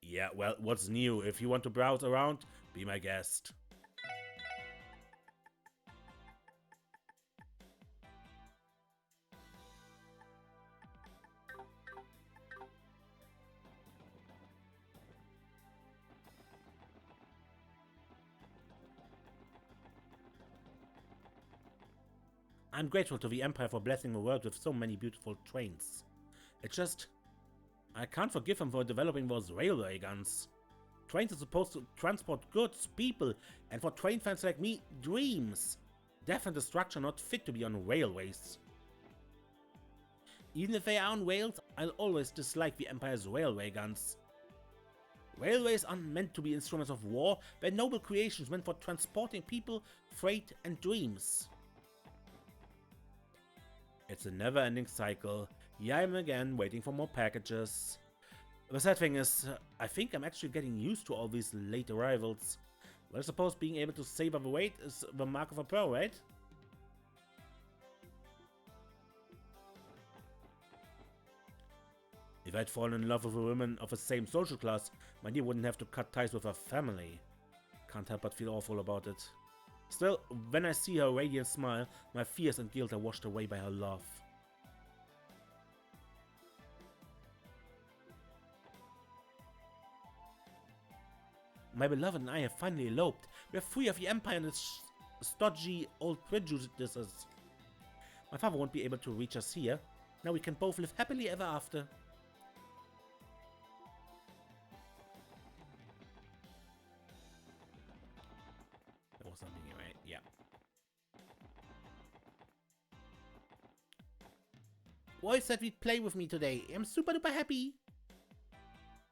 Yeah, well, what's new? If you want to browse around, be my guest. I'm grateful to the Empire for blessing the world with so many beautiful trains. It's just... I can't forgive them for developing those railway guns. Trains are supposed to transport goods, people, and for train fans like me, dreams. Death and destruction are not fit to be on railways. Even if they are on rails, I'll always dislike the Empire's railway guns. Railways aren't meant to be instruments of war, they're noble creations meant for transporting people, freight, and dreams. It's a never-ending cycle. Here I am again, waiting for more packages. The sad thing is, I think I'm actually getting used to all these late arrivals. Well, I suppose being able to save the wait is the mark of a pro, right? If I'd fallen in love with a woman of the same social class, my dear wouldn't have to cut ties with her family. Can't help but feel awful about it. Still, when I see her radiant smile, my fears and guilt are washed away by her love. My beloved and I have finally eloped. We are free of the Empire and its stodgy old prejudices. My father won't be able to reach us here. Now we can both live happily ever after. That was something, right? Yeah. Roy said he'd play with me today. I'm super duper happy.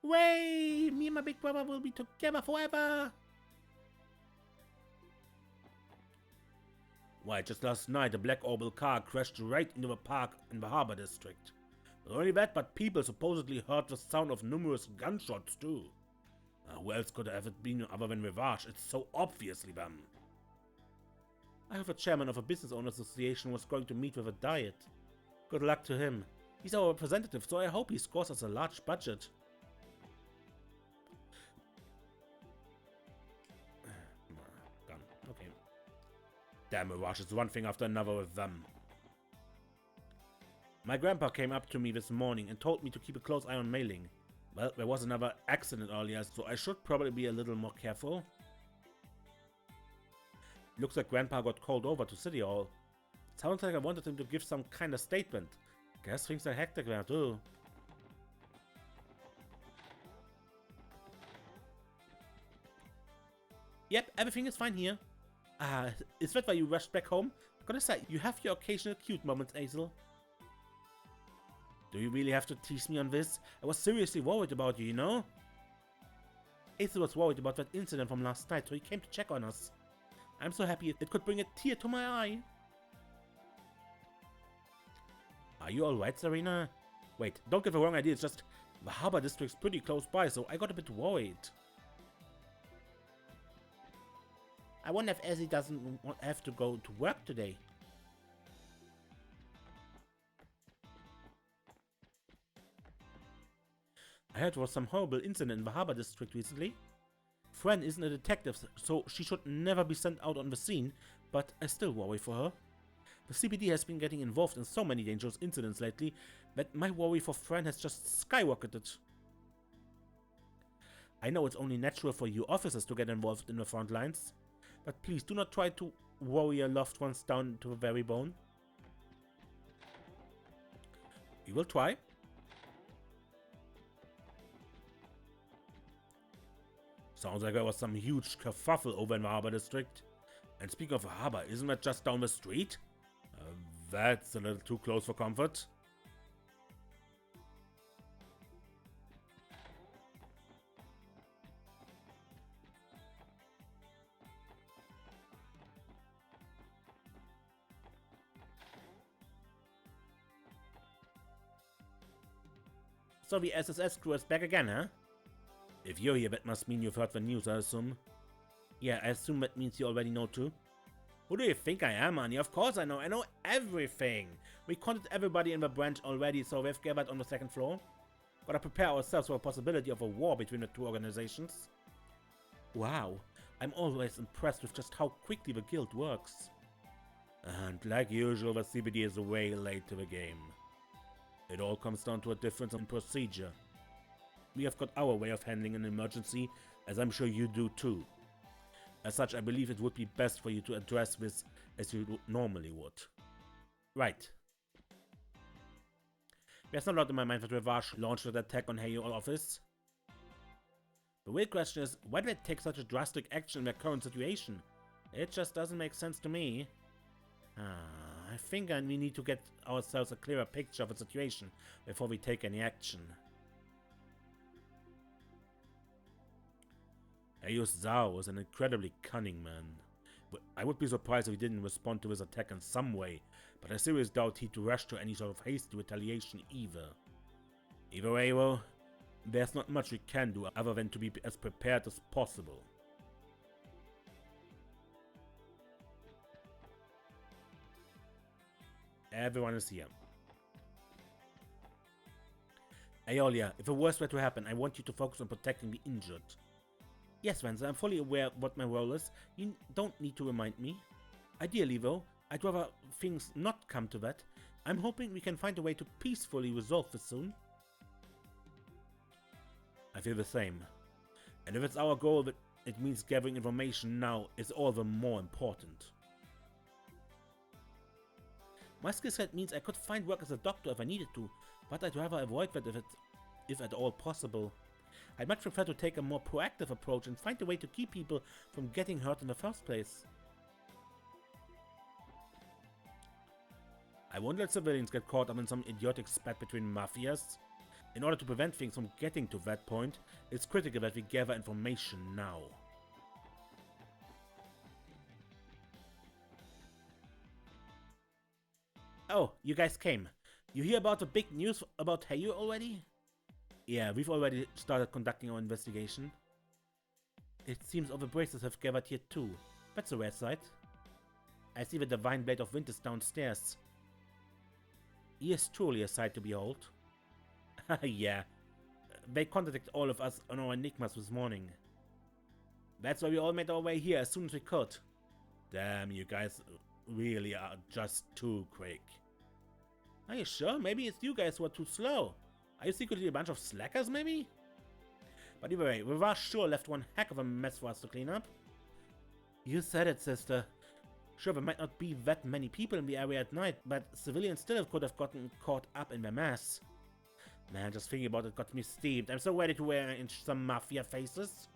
Way! Me and my big brother will be together forever! Why, just last night a black orbital car crashed right into the park in the harbor district. Not only that, but people supposedly heard the sound of numerous gunshots too. Who else could have it been other than Revache? It's so obviously them. I heard the chairman of a business owner association was going to meet with a diet. Good luck to him. He's our representative, so I hope he scores us a large budget. Gun. Okay. Damn, Revache is one thing after another with them. My grandpa came up to me this morning and told me to keep a close eye on mailing. Well, there was another accident earlier, so I should probably be a little more careful. Looks like Grandpa got called over to City Hall. Sounds like I wanted him to give some kind of statement. Guess things are hectic there too. Yep, everything is fine here. Is that why you rushed back home? Gotta say, you have your occasional cute moments, Hazel. Do you really have to tease me on this? I was seriously worried about you, you know? Hazel was worried about that incident from last night, so he came to check on us. I'm so happy it could bring a tear to my eye. Are you alright, Serena? Wait, don't get the wrong idea, it's just the harbor district's pretty close by, so I got a bit worried. I wonder if Ezzy doesn't have to go to work today. I heard there was some horrible incident in the harbor district recently. Fran isn't a detective, so she should never be sent out on the scene, but I still worry for her. The CPD has been getting involved in so many dangerous incidents lately that my worry for Fran has just skyrocketed. I know it's only natural for you officers to get involved in the front lines, but please do not try to worry your loved ones down to the very bone. We will try. Sounds like there was some huge kerfuffle over in the harbor district. And speaking of the harbor, isn't that just down the street? That's a little too close for comfort. So the SSS crew is back again, huh? If you're here, that must mean you've heard the news, I assume. Yeah, I assume that means you already know too. Who do you think I am, Annie? Of course I know everything! We contacted everybody in the branch already, so we've gathered on the second floor. Gotta prepare ourselves for the possibility of a war between the two organizations. Wow, I'm always impressed with just how quickly the guild works. And like usual, the CBD is way late to the game. It all comes down to a difference in procedure. We have got our way of handling an emergency, as I'm sure you do too. As such, I believe it would be best for you to address this as you normally would. Right. There's no doubt in my mind that Revache launched that attack on Heiyue office. The real question is, why did they take such a drastic action in their current situation? It just doesn't make sense to me. I think we need to get ourselves a clearer picture of the situation before we take any action. Heiyue Zhao was an incredibly cunning man. I would be surprised if he didn't respond to his attack in some way, but I seriously doubt he'd rush to any sort of hasty retaliation either. Either way, well, there's not much we can do other than to be as prepared as possible. Everyone is here. Aeolia, if the worst were to happen, I want you to focus on protecting the injured. Yes, Vanza, I'm fully aware of what my role is. You don't need to remind me. Ideally, though, I'd rather things not come to that. I'm hoping we can find a way to peacefully resolve this soon. I feel the same. And if it's our goal, that it means gathering information now is all the more important. My skill set means I could find work as a doctor if I needed to, but I'd rather avoid that if at all possible. I'd much prefer to take a more proactive approach and find a way to keep people from getting hurt in the first place. I won't let civilians get caught up in some idiotic spat between mafias. In order to prevent things from getting to that point, it's critical that we gather information now. Oh, you guys came. You hear about the big news about Heiyue already? Yeah, we've already started conducting our investigation. It seems all the braces have gathered here too. That's a rare sight. I see the divine blade of wind is downstairs. He is truly a sight to behold. Yeah, they contacted all of us on our enigmas this morning. That's why we all made our way here as soon as we could. Damn, you guys really are just too quick. Are you sure? Maybe it's you guys who are too slow. Are you secretly a bunch of slackers, maybe? But either way, Revache sure left one heck of a mess for us to clean up. You said it, sister. Sure, there might not be that many people in the area at night, but civilians still could have gotten caught up in the mess. Man, just thinking about it got me steamed. I'm so ready to wear some Mafia faces.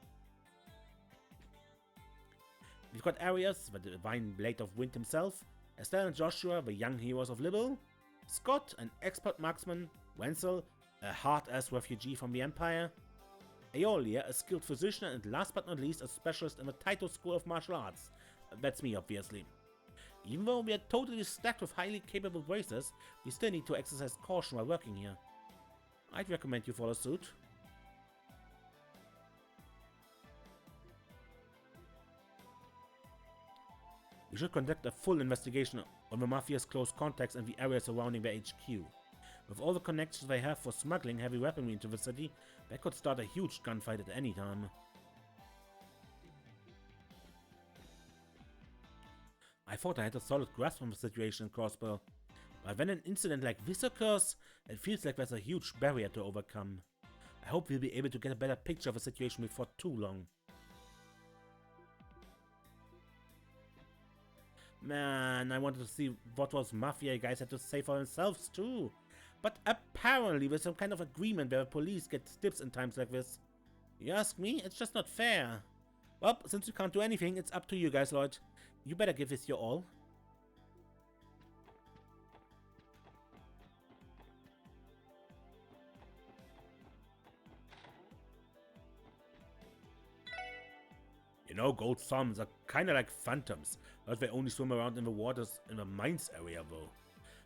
We've got Arias, the divine blade of wind himself, Estelle and Joshua, the young heroes of Libel, Scott, an expert marksman, Wenzel, a hard-ass refugee from the Empire, Aeolia, a skilled physician, and last but not least, a specialist in the Taito School of Martial Arts. That's me, obviously. Even though we are totally stacked with highly capable bracers, we still need to exercise caution while working here. I'd recommend you follow suit. We should conduct a full investigation on the Mafia's close contacts and the area surrounding their HQ. With all the connections they have for smuggling heavy weaponry into the city, they could start a huge gunfight at any time. I thought I had a solid grasp on the situation in Crossbell, but when an incident like this occurs, it feels like there's a huge barrier to overcome. I hope we'll be able to get a better picture of the situation before too long. Man, I wanted to see what those Mafia guys had to say for themselves too. But apparently there's some kind of agreement where the police get tips in times like this. You ask me, it's just not fair. Well, since you can't do anything, it's up to you guys, Lloyd. You better give this your all. You know, gold salmons are kinda like phantoms, but they only swim around in the waters in the mines area though.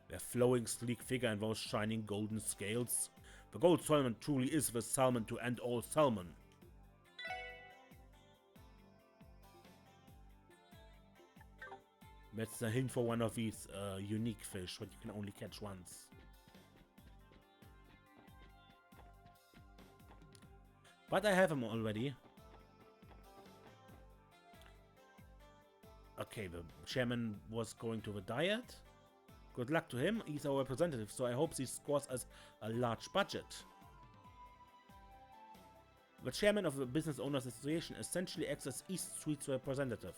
Their flowing, sleek figure and those shining golden scales. The gold salmon truly is the salmon to end all salmon. That's a hint for one of these unique fish, what you can only catch once. But I have them already. Okay, the chairman was going to the diet. Good luck to him, he's our representative, so I hope he scores us a large budget. The chairman of the Business Owners Association essentially acts as East Street's representative.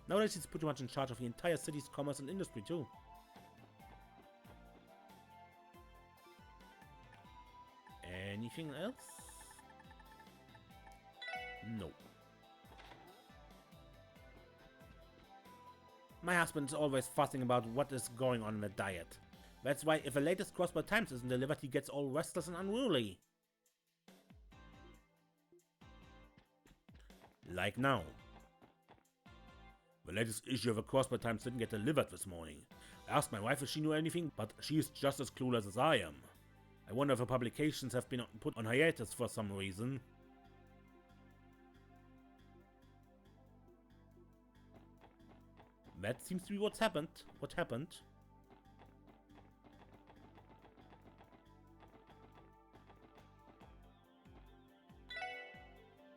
Nowadays he's pretty much in charge of the entire city's commerce and industry too. Anything else? No. My husband's always fussing about what is going on in the diet. That's why if the latest Crossbell Times isn't delivered, he gets all restless and unruly. Like now. The latest issue of the Crossbell Times didn't get delivered this morning. I asked my wife if she knew anything, but she's just as clueless as I am. I wonder if the publications have been put on hiatus for some reason. That seems to be what's happened. What happened?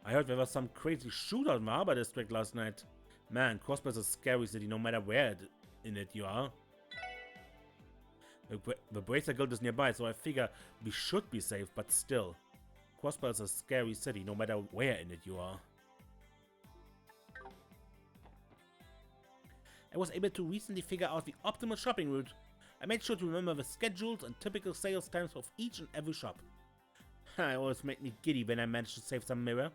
I heard there was some crazy shootout in the Harbor District last night. Man, Crossbell is a scary city no matter where in it you are. The Bracer Guild is nearby, so I figure we should be safe, but still. Crossbell is a scary city no matter where in it you are. I was able to recently figure out the optimal shopping route. I made sure to remember the schedules and typical sales times of each and every shop. It always made me giddy when I managed to save some mirror.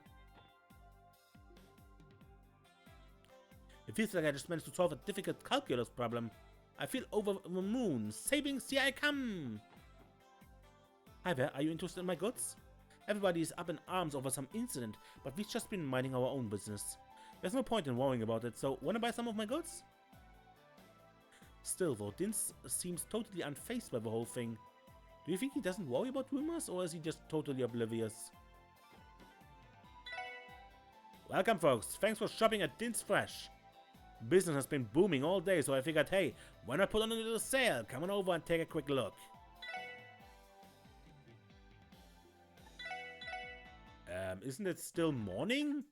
It feels like I just managed to solve a difficult calculus problem. I feel over the moon. Savings, here I come! Hi there, are you interested in my goods? Everybody is up in arms over some incident, but we've just been minding our own business. There's no point in worrying about it, so wanna buy some of my goods? Still though, Dins seems totally unfazed by the whole thing. Do you think he doesn't worry about rumors, or is he just totally oblivious? Welcome folks, thanks for shopping at Dins Fresh. Business has been booming all day, so I figured, hey, why not put on a little sale? Come on over and take a quick look. Isn't it still morning?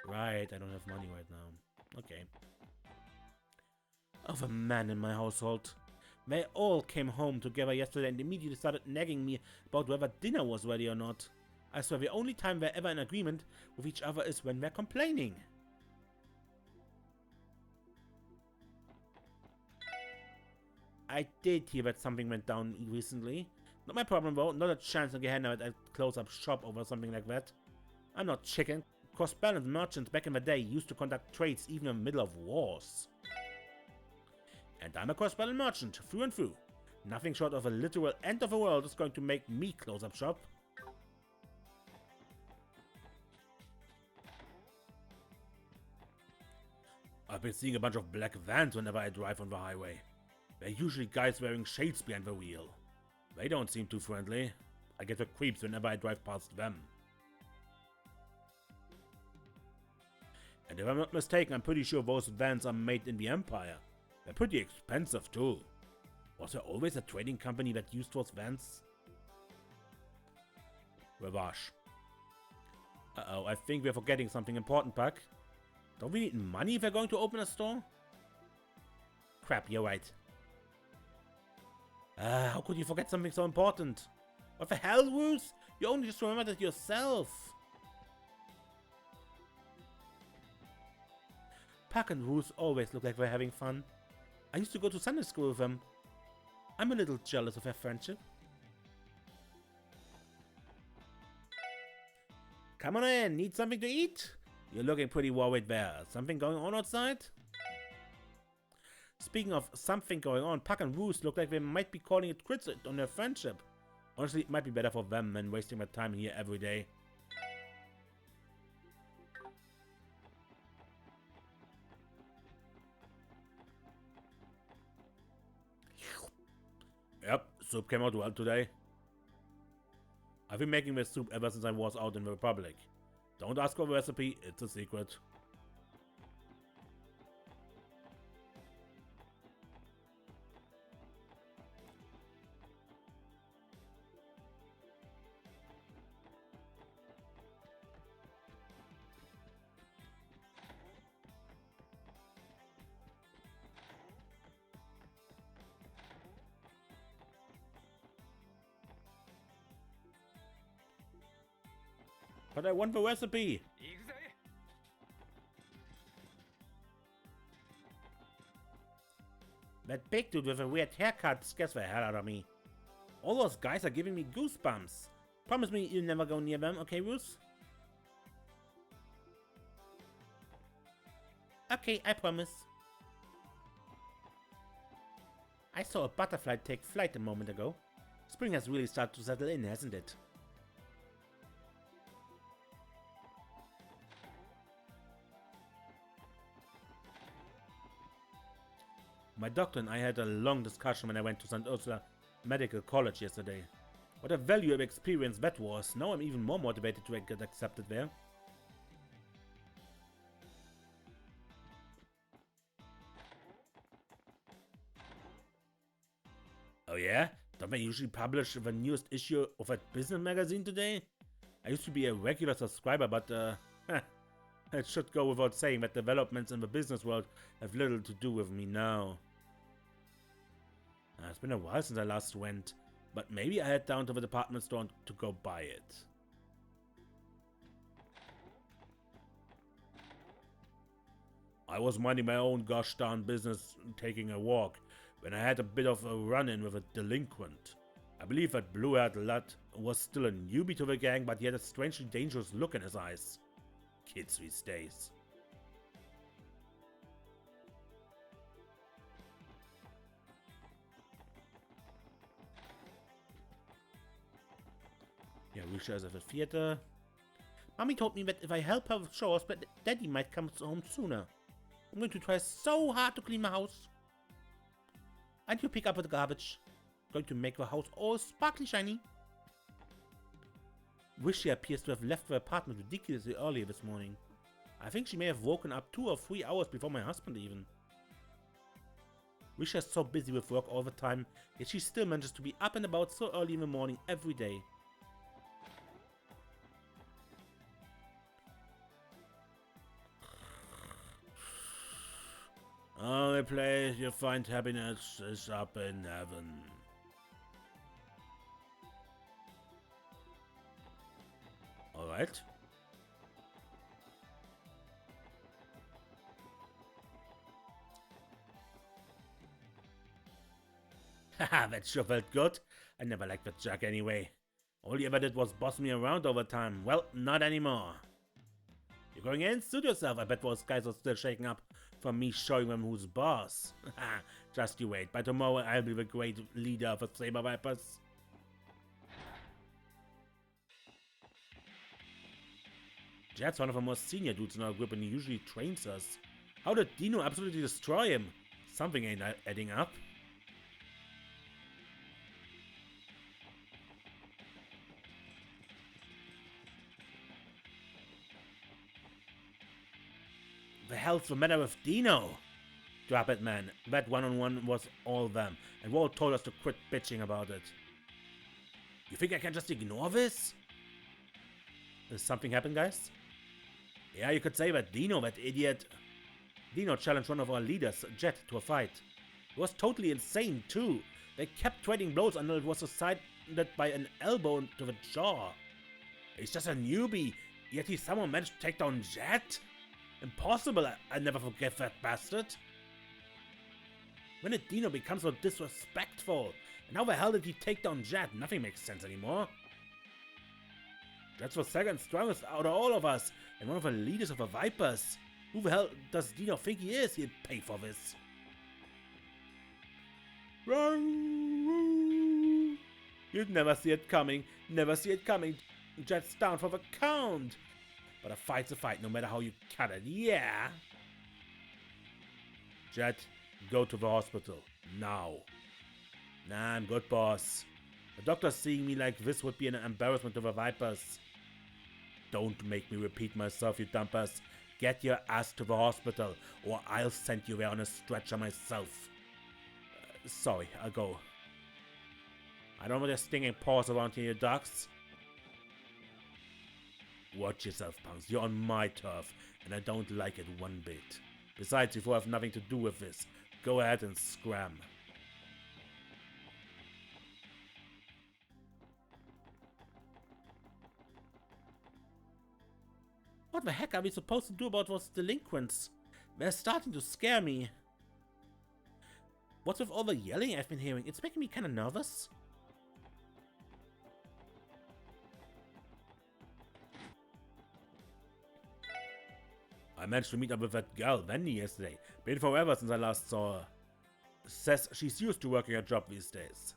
Right, I don't have money right now. Okay. Of a man in my household. They all came home together yesterday and immediately started nagging me about whether dinner was ready or not. I swear the only time we're ever in agreement with each other is when we're complaining. I did hear that something went down recently. Not my problem though, not a chance in Gehenna at a close-up shop over something like that. I'm not chicken. Crossbell and merchants back in the day used to conduct trades even in the middle of wars. And I'm a Crossbell merchant, through and through. Nothing short of a literal end of the world is going to make me close up shop. I've been seeing a bunch of black vans whenever I drive on the highway. They're usually guys wearing shades behind the wheel. They don't seem too friendly. I get the creeps whenever I drive past them. And if I'm not mistaken, I'm pretty sure those vans are made in the Empire. They're pretty expensive too. Was there always a trading company that used those vans? Revache. Uh-oh, I think we're forgetting something important, Puck. Don't we need money if we're going to open a store? Crap, you're right. How could you forget something so important? What the hell, Roos? You only just remembered it yourself. Puck and Roos always look like they're having fun. I used to go to Sunday school with them. I'm a little jealous of their friendship. Come on in, need something to eat? You're looking pretty worried there. Something going on outside? Speaking of something going on, Puck and Roos look like they might be calling it quits on their friendship. Honestly, it might be better for them than wasting their time here every day. Yep, soup came out well today. I've been making this soup ever since I was out in the Republic. Don't ask for the recipe, it's a secret. But I want the recipe! That big dude with a weird haircut scares the hell out of me. All those guys are giving me goosebumps. Promise me you'll never go near them, okay, Roos? Okay, I promise. I saw a butterfly take flight a moment ago. Spring has really started to settle in, hasn't it? My doctor and I had a long discussion when I went to St. Ursula Medical College yesterday. What a valuable experience that was. Now I'm even more motivated to get accepted there. Oh yeah? Don't they usually publish the newest issue of that business magazine today? I used to be a regular subscriber, but it should go without saying that developments in the business world have little to do with me now. It's been a while since I last went, but maybe I head down to the department store to go buy it. I was minding my own gosh darn business taking a walk when I had a bit of a run-in with a delinquent. I believe that blue-haired lad was still a newbie to the gang, but he had a strangely dangerous look in his eyes. Kids these days. Yeah, Risha is at the theater. Mommy told me that if I help her with chores, but Daddy might come home sooner. I'm going to try so hard to clean my house. And you pick up the garbage. Going to make the house all sparkly shiny. Risha appears to have left the apartment ridiculously early this morning. I think she may have woken up 2 or 3 hours before my husband even. Risha is so busy with work all the time, yet she still manages to be up and about so early in the morning every day. Only place you find happiness is up in heaven. What? Haha, that sure felt good. I never liked that jerk anyway. All he ever did was boss me around over time. Well, not anymore. You're going in? Suit yourself. I bet those guys are still shaking up from me showing them who's boss. Just you wait. By tomorrow, I'll be the great leader of the Saber Vipers. Jet's one of the most senior dudes in our group and he usually trains us. How did Dino absolutely destroy him? Something ain't adding up. The hell's the matter with Dino? Drop it, man. That one-on-one was all them, and Walt told us to quit bitching about it. You think I can just ignore this? Did something happen, guys? Yeah, you could say that Dino, that idiot. Dino challenged one of our leaders, Jet, to a fight. It was totally insane, too. They kept trading blows until it was decided by an elbow to the jaw. He's just a newbie, yet he somehow managed to take down Jet? Impossible, I never forget that bastard. When did Dino become so disrespectful? And how the hell did he take down Jet? Nothing makes sense anymore. Jet's the second strongest out of all of us, and one of the leaders of the Vipers. Who the hell does Dino think he is? He'll pay for this. You'd never see it coming. Never see it coming. Jet's down for the count. But a fight's a fight, no matter how you cut it, yeah? Jet, go to the hospital. Now. Nah, I'm good, boss. The doctor seeing me like this would be an embarrassment to the Vipers. Don't make me repeat myself, you dumpers. Get your ass to the hospital, or I'll send you there on a stretcher myself. Sorry, I'll go. I don't want your stinging paws around here, you ducks. Watch yourself, punks. You're on my turf, and I don't like it one bit. Besides, you four have nothing to do with this. Go ahead and scram. What the heck are we supposed to do about those delinquents? They're starting to scare me. What's with all the yelling I've been hearing? It's making me kinda nervous. I managed to meet up with that girl, Wendy, yesterday. Been forever since I last saw her. Says she's used to working a job these days.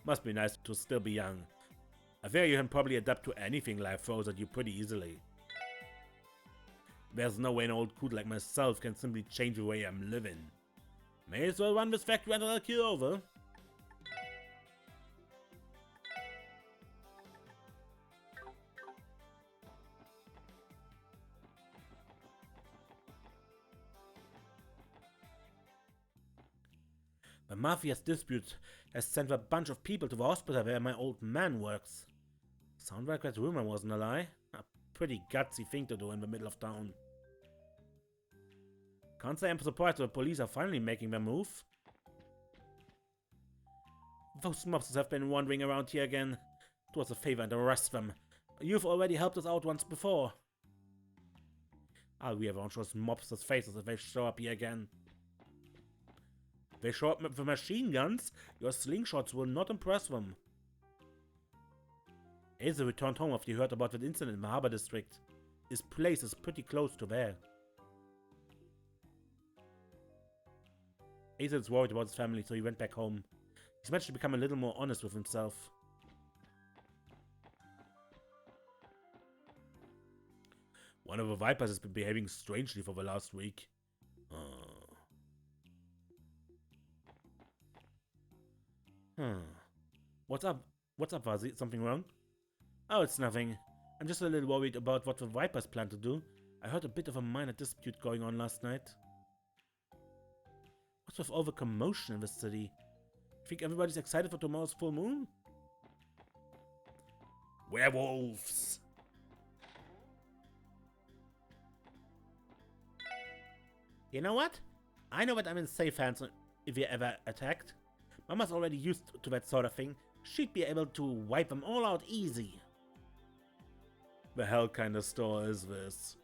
Must be nice to still be young. I fear you can probably adapt to anything life throws at you pretty easily. There's no way an old coot like myself can simply change the way I'm living. May as well run this factory until I keel over. The Mafia's dispute has sent a bunch of people to the hospital where my old man works. Sound like that rumor wasn't a lie. A pretty gutsy thing to do in the middle of town. Can't say I'm surprised the police are finally making their move. Those mobsters have been wandering around here again. Do us a favor and arrest them. You've already helped us out once before. I'll rearrange those mobsters' faces if they show up here again. If they show up with machine guns, your slingshots will not impress them. Asa returned home after he heard about that incident in the Harbor District. His place is pretty close to there. Asa is worried about his family, so he went back home. He's managed to become a little more honest with himself. One of the Vipers has been behaving strangely for the last week. What's up? What's up, Fuzzy? Something wrong? Oh, it's nothing. I'm just a little worried about what the Vipers plan to do. I heard a bit of a minor dispute going on last night. What's with all the commotion in the city? Think everybody's excited for tomorrow's full moon? Werewolves! You know what? I know that I'm in safe hands if we're ever attacked. Mama's already used to that sort of thing. She'd be able to wipe them all out easy. The hell kind of store is this?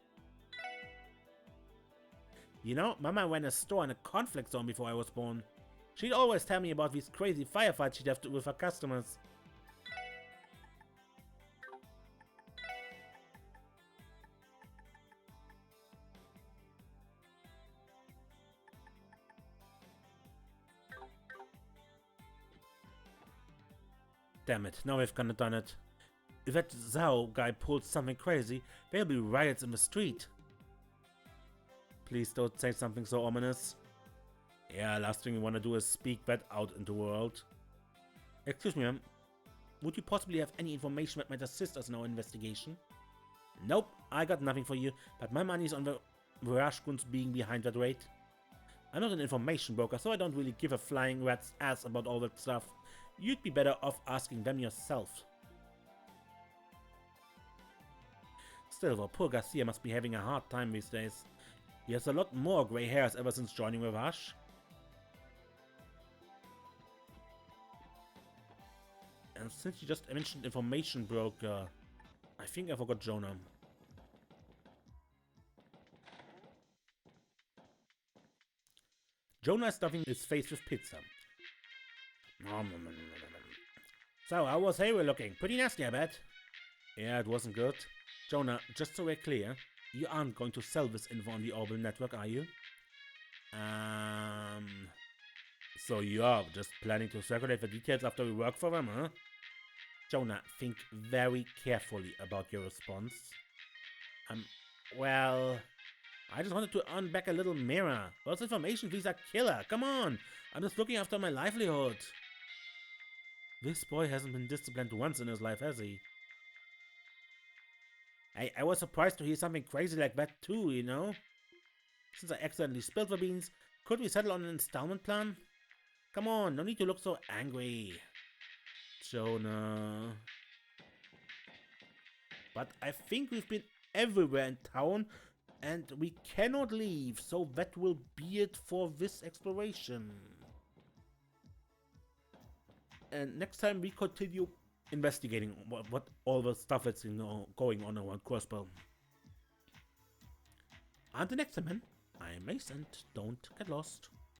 You know, Mama ran a store in a conflict zone before I was born. She'd always tell me about these crazy firefights she'd have to do with her customers. Damn it, now we've kinda done it. If that Zhao guy pulls something crazy, there'll be riots in the street. Please don't say something so ominous. Yeah, last thing we wanna do is speak that out into the world. Excuse me, ma'am. Would you possibly have any information that might assist us in our investigation? Nope, I got nothing for you, but my money's on the Revache being behind that raid. I'm not an information broker, so I don't really give a flying rat's ass about all that stuff. You'd be better off asking them yourself. Still, though, poor Garcia must be having a hard time these days. He has a lot more grey hairs ever since joining Revache. And since you just mentioned information broker, I think I forgot Jonah. Jonah is stuffing his face with pizza. So, how was Heiyue looking? Pretty nasty, I bet. Yeah, it wasn't good. Jonah, just so we're clear, you aren't going to sell this info on the Orbital network, are you? So you are just planning to circulate the details after we work for them, huh? Jonah, think very carefully about your response. Well, I just wanted to earn back a little mirror. Those information fees are killer, come on! I'm just looking after my livelihood. This boy hasn't been disciplined once in his life, has he? I was surprised to hear something crazy like that too, you know? Since I accidentally spilled the beans, could we settle on an installment plan? Come on, no need to look so angry. Jonah. But I think we've been everywhere in town and we cannot leave, so that will be it for this exploration. And next time we continue investigating what all the stuff that's going on around Crossbell. Until next time, man, I'm Mace and don't get lost.